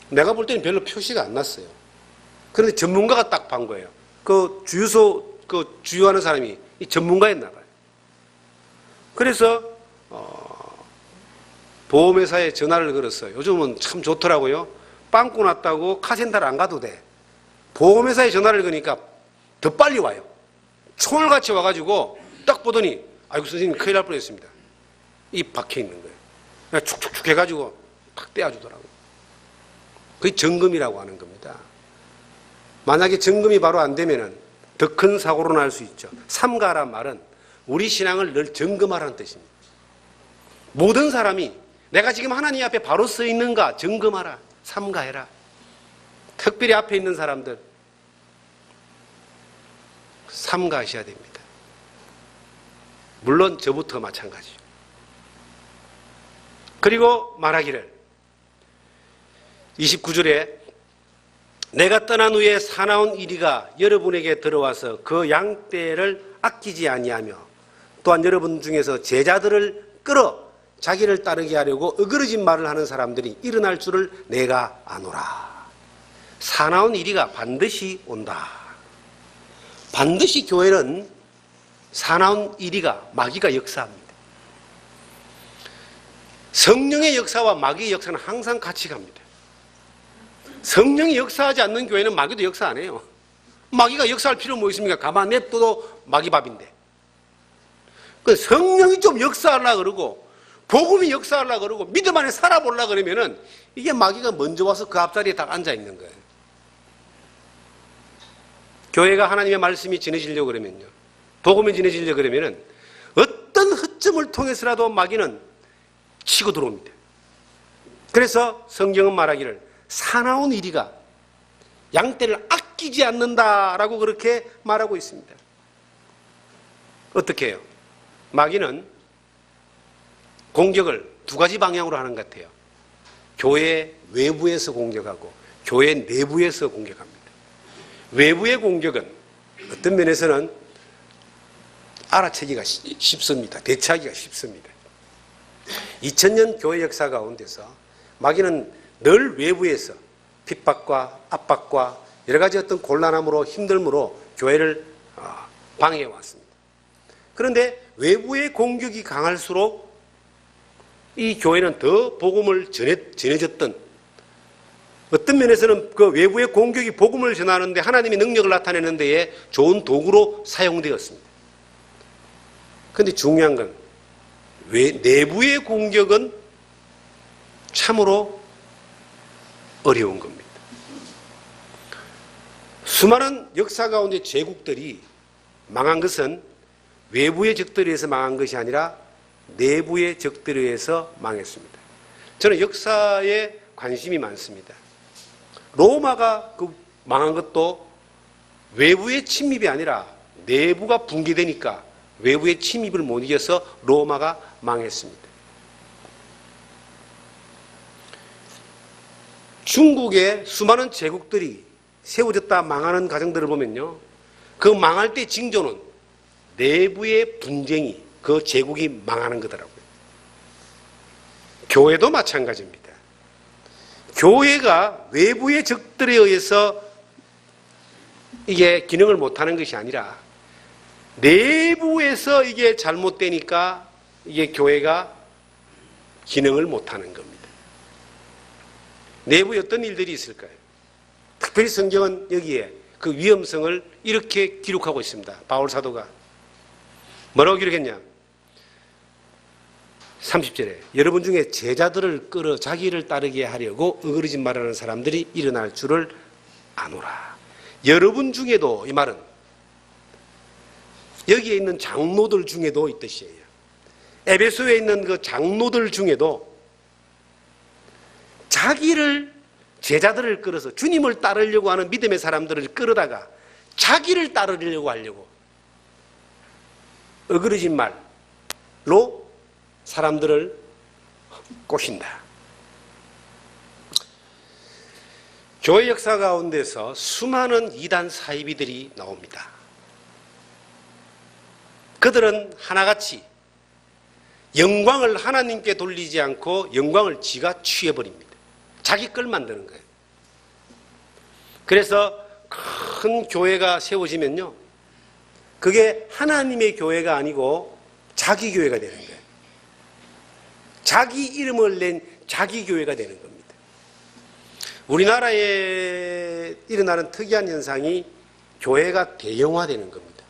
Speaker 1: 내가 볼 때는 별로 표시가 안 났어요. 그런데 전문가가 딱 반 거예요. 그 주유소 주유하는 사람이 이 전문가였나 봐요. 그래서 보험회사에 전화를 걸었어요. 요즘은 참 좋더라고요. 빵꾸 났다고 카센터를 안 가도 돼. 보험회사에 전화를 거니까 더 빨리 와요. 총알같이 와가지고 딱 보더니 아이고 선생님 큰일 날 뻔했습니다. 이 박혀 있는 거예요. 그냥 축축축 해가지고 탁 떼어주더라고요. 그게 점검이라고 하는 겁니다. 만약에 점검이 바로 안 되면은 더 큰 사고로 날 수 있죠. 삼가란 말은 우리 신앙을 늘 점검하라는 뜻입니다. 모든 사람이 내가 지금 하나님 앞에 바로 서 있는가 점검하라. 삼가해라. 특별히 앞에 있는 사람들 삼가하셔야 됩니다. 물론 저부터 마찬가지죠. 그리고 말하기를 29절에 내가 떠난 후에 사나운 이리가 여러분에게 들어와서 그 양떼를 아끼지 아니하며 또한 여러분 중에서 제자들을 끌어 자기를 따르게 하려고 어그러진 말을 하는 사람들이 일어날 줄을 내가 아노라. 사나운 이리가 반드시 온다. 반드시 교회는 사나운 이리가 마귀가 역사합니다. 성령의 역사와 마귀의 역사는 항상 같이 갑니다. 성령이 역사하지 않는 교회는 마귀도 역사 안 해요. 마귀가 역사할 필요 뭐 있습니까? 가만 냅둬도 마귀 밥인데. 그 성령이 좀 역사하려고 그러고 복음이 역사하려고 그러고 믿음 안에 살아보려고 그러면은 이게 마귀가 먼저 와서 그 앞자리에 딱 앉아 있는 거예요. 교회가 하나님의 말씀이 전해지려고 그러면요. 복음이 전해지려고 그러면은 어떤 허점을 통해서라도 마귀는 치고 들어옵니다. 그래서 성경은 말하기를 사나운 이리가 양떼를 아끼지 않는다라고 그렇게 말하고 있습니다. 어떻게 해요? 마귀는 공격을 두 가지 방향으로 하는 것 같아요. 교회 외부에서 공격하고 교회 내부에서 공격합니다. 외부의 공격은 어떤 면에서는 알아채기가 쉽습니다. 대처하기가 쉽습니다. 2000년 교회 역사 가운데서 마귀는 늘 외부에서 핍박과 압박과 여러 가지 어떤 곤란함으로 힘듦으로 교회를 방해해 왔습니다. 그런데 외부의 공격이 강할수록 이 교회는 더 복음을 전해졌던 어떤 면에서는 그 외부의 공격이 복음을 전하는데 하나님의 능력을 나타내는 데에 좋은 도구로 사용되었습니다. 그런데 중요한 건 내부의 공격은 참으로 어려운 겁니다. 수많은 역사 가운데 제국들이 망한 것은 외부의 적들에 의해서 망한 것이 아니라 내부의 적들에 의해서 망했습니다. 저는 역사에 관심이 많습니다. 로마가 그 망한 것도 외부의 침입이 아니라 내부가 붕괴되니까 외부의 침입을 못 이겨서 로마가 망했습니다. 중국의 수많은 제국들이 세워졌다 망하는 과정들을 보면요. 그 망할 때 징조는 내부의 분쟁이 그 제국이 망하는 거더라고요. 교회도 마찬가지입니다. 교회가 외부의 적들에 의해서 이게 기능을 못하는 것이 아니라 내부에서 이게 잘못되니까 이게 교회가 기능을 못하는 겁니다. 내부에 어떤 일들이 있을까요? 특별히 성경은 여기에 그 위험성을 이렇게 기록하고 있습니다. 바울 사도가 뭐라고 기록했냐? 30절에 여러분 중에 제자들을 끌어 자기를 따르게 하려고 어그러진 말하는 사람들이 일어날 줄을 아노라. 여러분 중에도, 이 말은 여기에 있는 장로들 중에도 이 뜻이에요. 에베소에 있는 그 장로들 중에도 자기를 제자들을 끌어서 주님을 따르려고 하는 믿음의 사람들을 끌어다가 자기를 따르려고 하려고 어그러진 말로 사람들을 꼬신다. 교회 역사 가운데서 수많은 이단 사이비들이 나옵니다. 그들은 하나같이 영광을 하나님께 돌리지 않고 영광을 지가 취해버립니다. 자기 걸 만드는 거예요. 그래서 큰 교회가 세워지면요, 그게 하나님의 교회가 아니고 자기 교회가 되는 거예요. 자기 이름을 낸 자기 교회가 되는 겁니다. 우리나라에 일어나는 특이한 현상이 교회가 대형화되는 겁니다.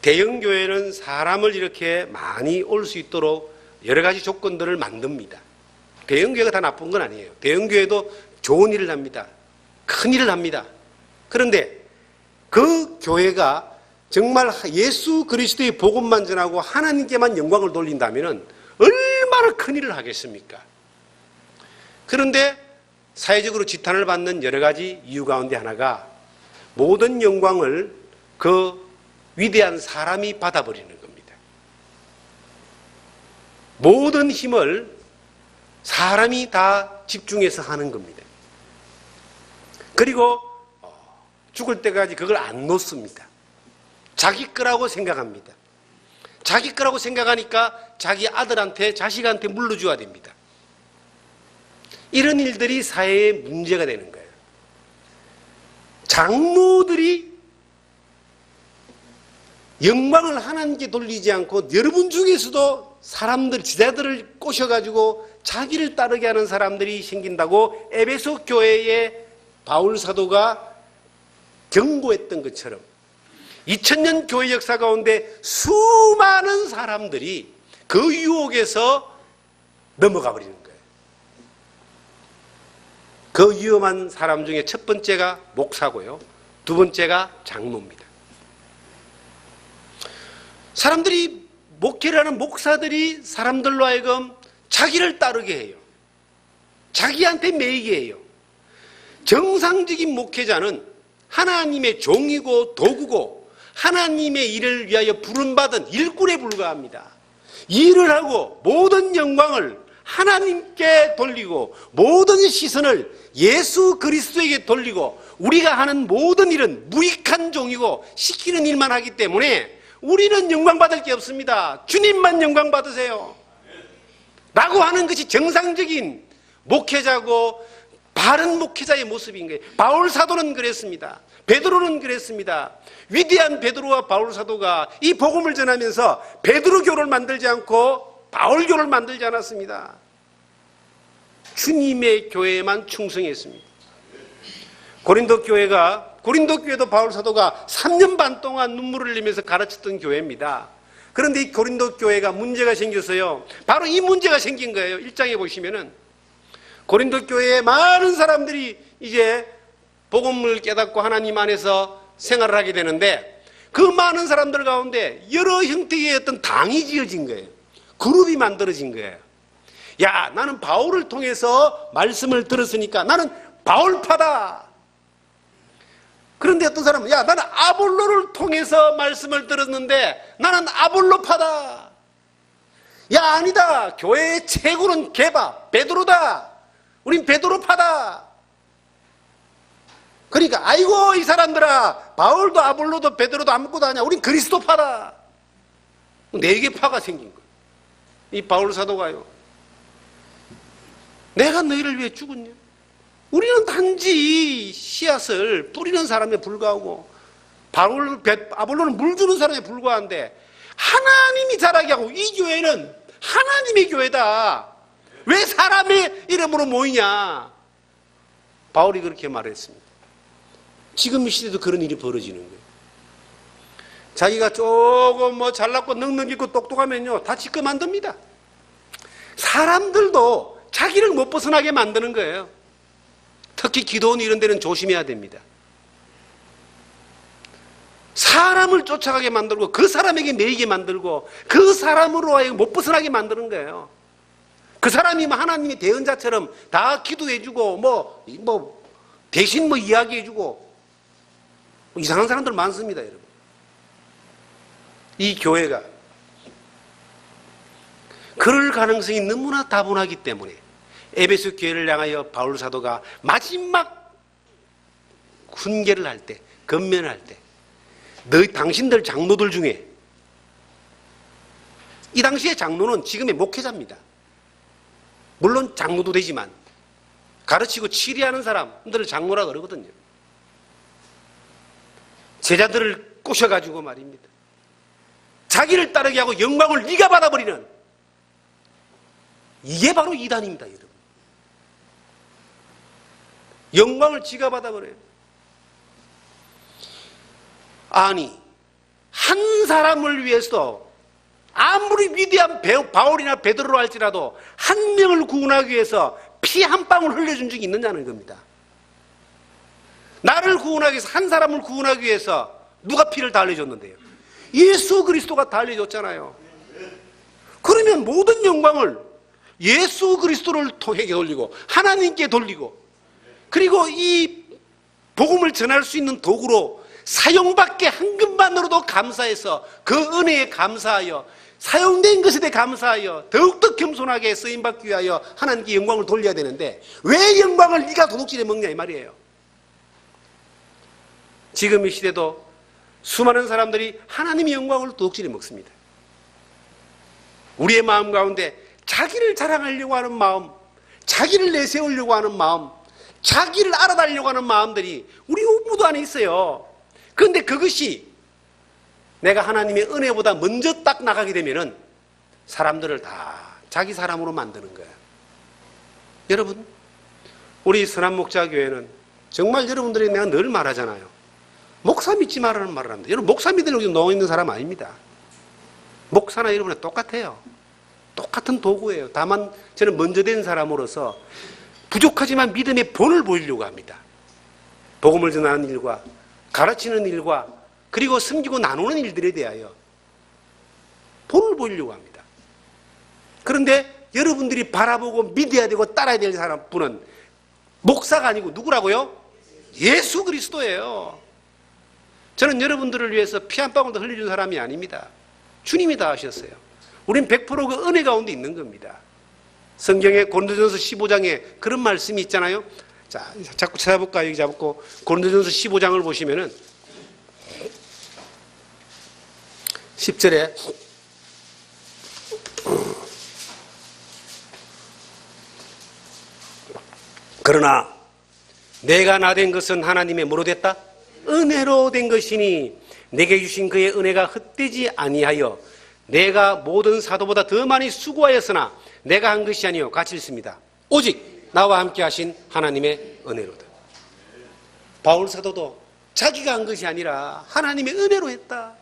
Speaker 1: 대형교회는 사람을 이렇게 많이 올 수 있도록 여러 가지 조건들을 만듭니다. 대형교회가 다 나쁜 건 아니에요. 대형교회도 좋은 일을 합니다. 큰 일을 합니다. 그런데 그 교회가 정말 예수 그리스도의 복음만 전하고 하나님께만 영광을 돌린다면 얼마나 큰 일을 하겠습니까? 그런데 사회적으로 지탄을 받는 여러 가지 이유 가운데 하나가 모든 영광을 그 위대한 사람이 받아버리는 겁니다. 모든 힘을 사람이 다 집중해서 하는 겁니다. 그리고 죽을 때까지 그걸 안 놓습니다. 자기 거라고 생각합니다. 자기 거라고 생각하니까 자기 아들한테 자식한테 물려줘야 됩니다. 이런 일들이 사회의 문제가 되는 거예요. 장로들이 영광을 하나님께 돌리지 않고 여러분 중에서도 사람들, 지자들을 꼬셔가지고 자기를 따르게 하는 사람들이 생긴다고 에베소 교회의 바울 사도가 경고했던 것처럼 2000년 교회 역사 가운데 수많은 사람들이 그 유혹에서 넘어가 버리는 거예요. 그 위험한 사람 중에 첫 번째가 목사고요. 두 번째가 장로입니다. 사람들이 목회를 하는 목사들이 사람들로 하여금 자기를 따르게 해요. 자기한테 매이게 해요. 정상적인 목회자는 하나님의 종이고 도구고 하나님의 일을 위하여 부름받은 일꾼에 불과합니다. 일을 하고 모든 영광을 하나님께 돌리고 모든 시선을 예수 그리스도에게 돌리고 우리가 하는 모든 일은 무익한 종이고 시키는 일만 하기 때문에 우리는 영광 받을 게 없습니다. 주님만 영광 받으세요. 라고 하는 것이 정상적인 목회자고 바른 목회자의 모습인 거예요. 바울 사도는 그랬습니다. 베드로는 그랬습니다. 위대한 베드로와 바울 사도가 이 복음을 전하면서 베드로 교를 만들지 않고 바울 교를 만들지 않았습니다. 주님의 교회에만 충성했습니다. 고린도 교회도 바울 사도가 3년 반 동안 눈물을 흘리면서 가르쳤던 교회입니다. 그런데 이 고린도 교회가 문제가 생겼어요. 바로 이 문제가 생긴 거예요. 1장에 보시면은 고린도 교회에 많은 사람들이 이제 복음을 깨닫고 하나님 안에서 생활을 하게 되는데 그 많은 사람들 가운데 여러 형태의 어떤 당이 지어진 거예요. 그룹이 만들어진 거예요. 야, 나는 바울을 통해서 말씀을 들었으니까 나는 바울파다. 그런데 어떤 사람은 야, 나는 아볼로를 통해서 말씀을 들었는데 나는 아볼로파다. 야, 아니다. 교회의 최고는 게바, 베드로다. 우린 베드로파다. 그러니까 아이고 이 사람들아, 바울도 아볼로도 베드로도 아무것도 아니야. 우린 그리스도파다. 4개 파가 생긴 거예요. 이 바울 사도가요. 내가 너희를 위해 죽었냐? 우리는 단지 씨앗을 뿌리는 사람에 불과하고 아볼로는 물 주는 사람에 불과한데 하나님이 자라게 하고 이 교회는 하나님의 교회다. 왜 사람의 이름으로 모이냐? 바울이 그렇게 말했습니다. 지금 이 시대도 그런 일이 벌어지는 거예요. 자기가 조금 잘났고 능력 있고 똑똑하면요 다 지껏 만듭니다. 사람들도 자기를 못 벗어나게 만드는 거예요. 특히 기도원 이런 데는 조심해야 됩니다. 사람을 쫓아가게 만들고 그 사람에게 매이게 만들고 그 사람으로 하여금 못 벗어나게 만드는 거예요. 그 사람이 하나님의 대언자처럼 다 기도해주고 대신 이야기해주고 이상한 사람들 많습니다, 여러분. 이 교회가 그럴 가능성이 너무나 다분하기 때문에 에베소 교회를 향하여 바울 사도가 마지막 훈계를 할 때, 건면을 할 때, 당신들 장로들 중에 이 당시의 장로는 지금의 목회자입니다. 물론 장로도 되지만 가르치고 치리하는 사람들을 장로라 그러거든요. 제자들을 꼬셔가지고 말입니다. 자기를 따르게 하고 영광을 네가 받아버리는 이게 바로 이단입니다, 여러분. 영광을 지가 받아버려요. 아니, 한 사람을 위해서 아무리 위대한 바울이나 베드로로 할지라도 한 명을 구원하기 위해서 피 한 방울 흘려준 적이 있느냐는 겁니다. 나를 구원하기 위해서, 한 사람을 구원하기 위해서 누가 피를 다 흘려줬는데요? 예수 그리스도가 다 흘려줬잖아요. 그러면 모든 영광을 예수 그리스도를 통해 돌리고 하나님께 돌리고, 그리고 이 복음을 전할 수 있는 도구로 사용받게 한 것만으로도 감사해서 그 은혜에 감사하여 사용된 것에 대해 감사하여 더욱더 겸손하게 쓰임받기 위하여 하나님께 영광을 돌려야 되는데 왜 영광을 네가 도둑질해 먹냐 이 말이에요. 지금 이 시대도 수많은 사람들이 하나님의 영광을 도둑질해 먹습니다. 우리의 마음 가운데 자기를 자랑하려고 하는 마음, 자기를 내세우려고 하는 마음, 자기를 알아달려고 하는 마음들이 우리 모두 안에 있어요. 그런데 그것이 내가 하나님의 은혜보다 먼저 딱 나가게 되면은 사람들을 다 자기 사람으로 만드는 거예요. 여러분, 우리 선한목자교회는 정말 여러분들이 내가 늘 말하잖아요. 목사 믿지 말라는 말을 합니다. 여러분, 목사 믿으려고 놓여 있는 사람 아닙니다. 목사나 여러분은 똑같아요. 똑같은 도구예요. 다만 저는 먼저 된 사람으로서 부족하지만 믿음의 본을 보이려고 합니다. 복음을 전하는 일과 가르치는 일과 그리고 섬기고 나누는 일들에 대하여 본을 보이려고 합니다. 그런데 여러분들이 바라보고 믿어야 되고 따라야 될 분은 목사가 아니고 누구라고요? 예수 그리스도예요. 저는 여러분들을 위해서 피 한 방울도 흘려준 사람이 아닙니다. 주님이 다 하셨어요. 우린 100% 그 은혜 가운데 있는 겁니다. 성경에 고린도전서 15장에 그런 말씀이 있잖아요. 자, 자꾸 찾아볼까요? 여기 잡고 고린도전서 15장을 보시면은 10절에 그러나 내가 나 된 것은 하나님의 뭐로 됐다? 은혜로 된 것이니 내게 주신 그의 은혜가 헛되지 아니하여 내가 모든 사도보다 더 많이 수고하였으나 내가 한 것이 아니요 같이 읽습니다. 오직 나와 함께 하신 하나님의 은혜로다. 바울 사도도 자기가 한 것이 아니라 하나님의 은혜로 했다.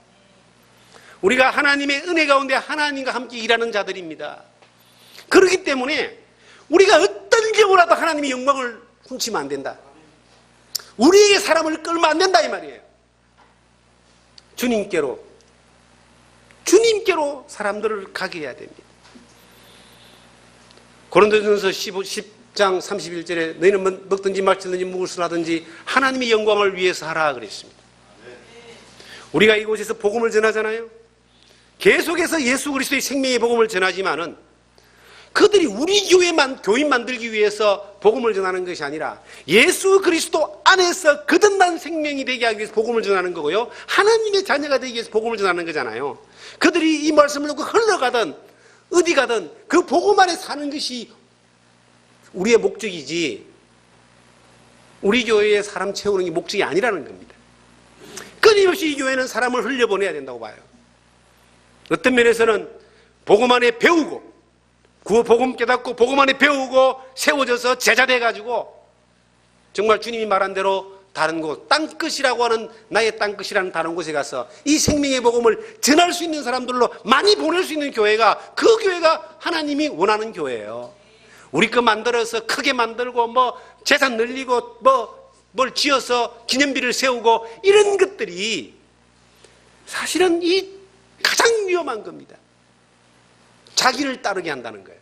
Speaker 1: 우리가 하나님의 은혜 가운데 하나님과 함께 일하는 자들입니다. 그렇기 때문에 우리가 어떤 경우라도 하나님의 영광을 훔치면 안 된다. 우리에게 사람을 끌면 안 된다 이 말이에요. 주님께로 사람들을 가게 해야 됩니다. 고린도전서 10장 31절에 너희는 먹든지 마시든지 무엇을 하든지 하나님의 영광을 위해서 하라 그랬습니다. 우리가 이곳에서 복음을 전하잖아요. 계속해서 예수 그리스도의 생명의 복음을 전하지만은 그들이 우리 교인 만들기 위해서 복음을 전하는 것이 아니라 예수 그리스도 안에서 거듭난 생명이 되게 하기 위해서 복음을 전하는 거고요. 하나님의 자녀가 되기 위해서 복음을 전하는 거잖아요. 그들이 이 말씀을 듣고 흘러가든 어디 가든 그 복음 안에 사는 것이 우리의 목적이지 우리 교회에 사람 채우는 게 목적이 아니라는 겁니다. 끊임없이 이 교회는 사람을 흘려보내야 된다고 봐요. 어떤 면에서는 복음 안에 배우고 복음 깨닫고 복음 안에 배우고 세워져서 제자 돼가지고 정말 주님이 말한 대로 다른 곳 땅끝이라고 하는 나의 땅끝이라는 다른 곳에 가서 이 생명의 복음을 전할 수 있는 사람들로 많이 보낼 수 있는 교회가 그 교회가 하나님이 원하는 교회예요. 우리 거 만들어서 크게 만들고 뭐 재산 늘리고 뭘 지어서 기념비를 세우고 이런 것들이 사실은 이 가장 위험한 겁니다. 자기를 따르게 한다는 거예요.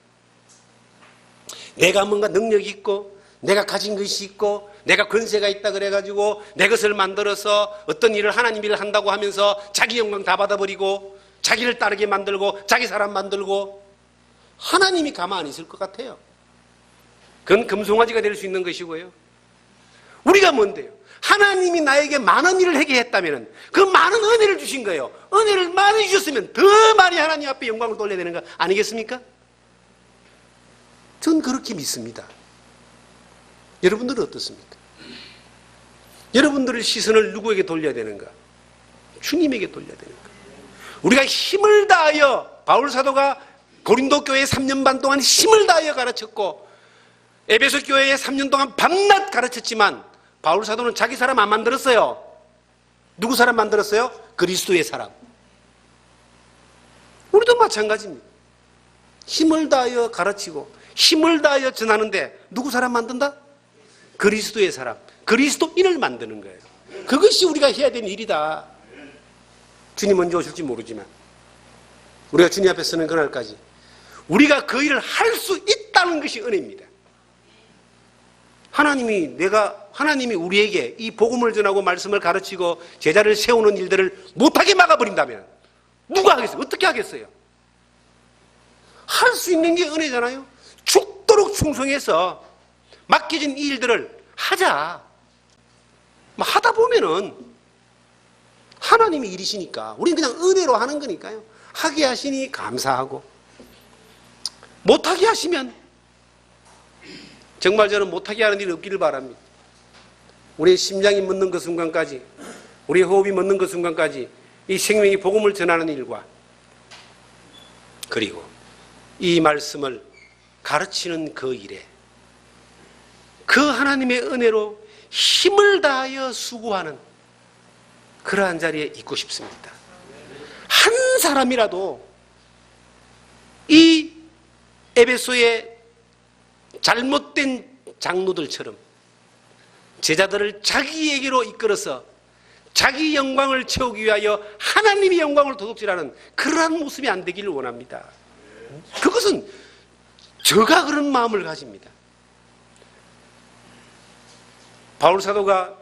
Speaker 1: 내가 뭔가 능력이 있고 내가 가진 것이 있고 내가 권세가 있다 그래가지고 내 것을 만들어서 어떤 일을 하나님 일을 한다고 하면서 자기 영광 다 받아버리고 자기를 따르게 만들고 자기 사람 만들고 하나님이 가만히 있을 것 같아요. 그건 금송아지가 될 수 있는 것이고요. 우리가 뭔데요? 하나님이 나에게 많은 일을 하게 했다면 그 많은 은혜를 주신 거예요. 은혜를 많이 주셨으면 더 많이 하나님 앞에 영광을 돌려야 되는 거 아니겠습니까? 전 그렇게 믿습니다. 여러분들은 어떻습니까? 여러분들의 시선을 누구에게 돌려야 되는가? 주님에게 돌려야 되는가? 우리가 힘을 다하여 바울 사도가 고린도 교회에 3년 반 동안 힘을 다하여 가르쳤고 에베소 교회에 3년 동안 밤낮 가르쳤지만 바울 사도는 자기 사람 안 만들었어요. 누구 사람 만들었어요? 그리스도의 사람. 우리도 마찬가지입니다. 힘을 다하여 가르치고 힘을 다하여 전하는데 누구 사람 만든다? 그리스도의 사람, 그리스도인을 만드는 거예요. 그것이 우리가 해야 되는 일이다. 주님 언제 오실지 모르지만 우리가 주님 앞에 서는 그날까지 우리가 그 일을 할 수 있다는 것이 은혜입니다. 하나님이 우리에게 이 복음을 전하고 말씀을 가르치고 제자를 세우는 일들을 못하게 막아버린다면 누가 하겠어요? 어떻게 하겠어요? 할 수 있는 게 은혜잖아요. 죽도록 충성해서 맡겨진 이 일들을 하자. 하다 보면은 하나님이 일이시니까 우리는 그냥 은혜로 하는 거니까요. 하게 하시니 감사하고 못하게 하시면 정말 저는 못하게 하는 일이 없기를 바랍니다. 우리의 심장이 멎는 그 순간까지, 우리의 호흡이 멎는 그 순간까지 이 생명이 복음을 전하는 일과 그리고 이 말씀을 가르치는 그 일에 그 하나님의 은혜로 힘을 다하여 수고하는 그러한 자리에 있고 싶습니다. 한 사람이라도 이 에베소의 잘못된 장로들처럼 제자들을 자기에게로 이끌어서 자기 영광을 채우기 위하여 하나님의 영광을 도둑질하는 그러한 모습이 안 되기를 원합니다. 그것은 저가 그런 마음을 가집니다. 바울 사도가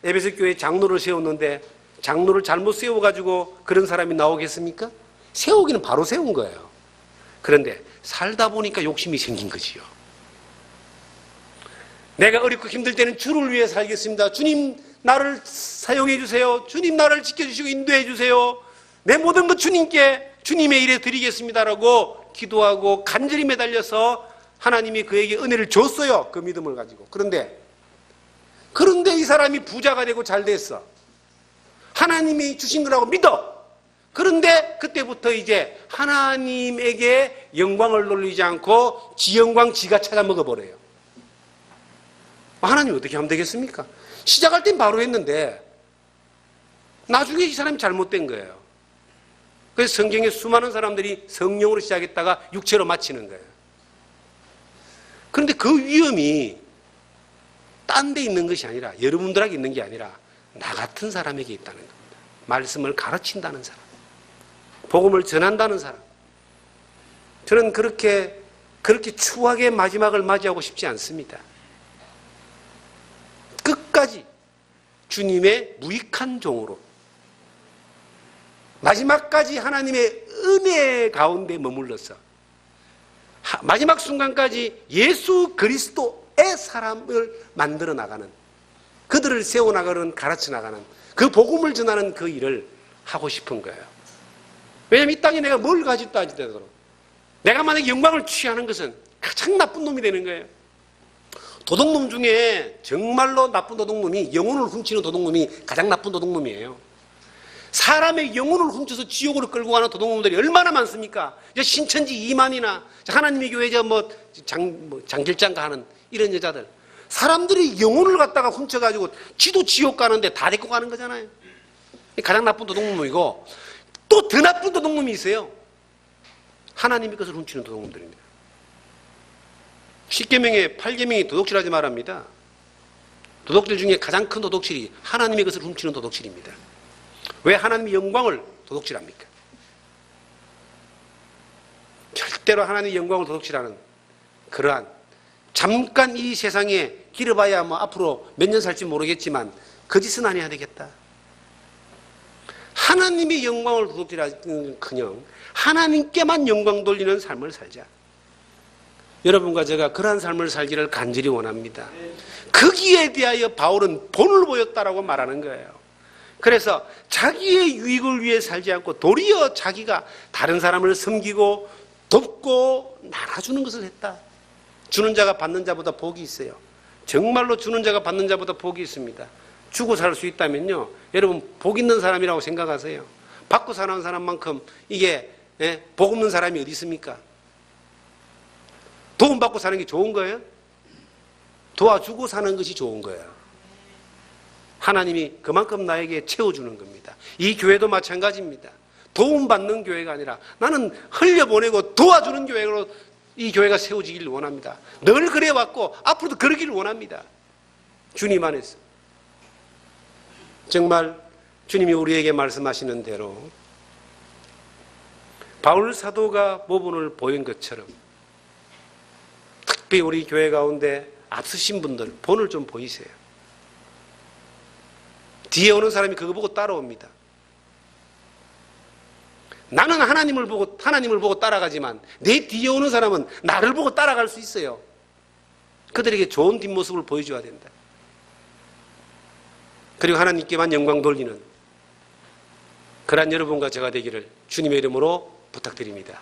Speaker 1: 에베소 교회 장로를 세웠는데 장로를 잘못 세워가지고 그런 사람이 나오겠습니까? 세우기는 바로 세운 거예요. 그런데 살다 보니까 욕심이 생긴 거지요. 내가 어렵고 힘들 때는 주를 위해 살겠습니다. 주님 나를 사용해 주세요. 주님 나를 지켜주시고 인도해 주세요. 내 모든 것 주님께 주님의 일에 드리겠습니다라고 기도하고 간절히 매달려서 하나님이 그에게 은혜를 줬어요. 그 믿음을 가지고. 그런데 이 사람이 부자가 되고 잘 됐어. 하나님이 주신 거라고 믿어. 그런데 그때부터 이제 하나님에게 영광을 돌리지 않고 지 영광 지가 찾아 먹어버려요. 하나님 어떻게 하면 되겠습니까? 시작할 땐 바로 했는데 나중에 이 사람이 잘못된 거예요. 그래서 성경에 수많은 사람들이 성령으로 시작했다가 육체로 마치는 거예요. 그런데 그 위험이 딴 데 있는 것이 아니라 여러분들에게 있는 게 아니라 나 같은 사람에게 있다는 겁니다. 말씀을 가르친다는 사람, 복음을 전한다는 사람. 저는 그렇게 추하게 마지막을 맞이하고 싶지 않습니다. 끝까지 주님의 무익한 종으로 마지막까지 하나님의 은혜 가운데 머물러서 마지막 순간까지 예수 그리스도의 사람을 만들어 나가는, 그들을 세워나가는, 가르쳐 나가는, 그 복음을 전하는 그 일을 하고 싶은 거예요. 왜냐하면 이 땅에 내가 뭘 가지고 따지더라도 내가 만약에 영광을 취하는 것은 가장 나쁜 놈이 되는 거예요. 도둑놈 중에 정말로 나쁜 도둑놈이, 영혼을 훔치는 도둑놈이 가장 나쁜 도둑놈이에요. 사람의 영혼을 훔쳐서 지옥으로 끌고 가는 도둑놈들이 얼마나 많습니까? 신천지 이만이나 하나님의 교회 장길장가 하는 이런 여자들, 사람들이 영혼을 갖다가 훔쳐가지고 지도 지옥 가는데 다 데리고 가는 거잖아요. 가장 나쁜 도둑놈이고, 또 더 나쁜 도둑놈이 있어요. 하나님의 것을 훔치는 도둑놈들입니다. 10계명에 8계명이 도둑질하지 말랍니다. 도둑질 중에 가장 큰 도둑질이 하나님의 것을 훔치는 도둑질입니다. 왜 하나님의 영광을 도둑질합니까? 절대로 하나님의 영광을 도둑질하는 그러한, 잠깐 이 세상에 길어봐야 뭐 앞으로 몇 년 살지 모르겠지만 그 짓은 안 해야 되겠다. 하나님의 영광을 도둑질하는커녕 하나님께만 영광 돌리는 삶을 살자. 여러분과 제가 그러한 삶을 살기를 간절히 원합니다. 거기에 대하여 바울은 본을 보였다라고 말하는 거예요. 그래서 자기의 유익을 위해 살지 않고 도리어 자기가 다른 사람을 섬기고 돕고 나눠주는 것을 했다. 주는 자가 받는 자보다 복이 있어요. 정말로 주는 자가 받는 자보다 복이 있습니다. 주고 살 수 있다면요, 여러분 복 있는 사람이라고 생각하세요. 받고 사는 사람만큼 이게 복 없는 사람이 어디 있습니까? 도움받고 사는 게 좋은 거예요? 도와주고 사는 것이 좋은 거예요. 하나님이 그만큼 나에게 채워주는 겁니다. 이 교회도 마찬가지입니다. 도움받는 교회가 아니라 나는 흘려보내고 도와주는 교회로 이 교회가 세워지기를 원합니다. 늘 그래왔고 앞으로도 그러기를 원합니다. 주님 안에서. 정말 주님이 우리에게 말씀하시는 대로 바울 사도가 모본을 보인 것처럼 특히 우리 교회 가운데 앞서신 분들 본을 좀 보이세요. 뒤에 오는 사람이 그거 보고 따라옵니다. 나는 하나님을 보고 따라가지만 내 뒤에 오는 사람은 나를 보고 따라갈 수 있어요. 그들에게 좋은 뒷모습을 보여줘야 된다. 그리고 하나님께만 영광 돌리는 그러한 여러분과 제가 되기를 주님의 이름으로 부탁드립니다.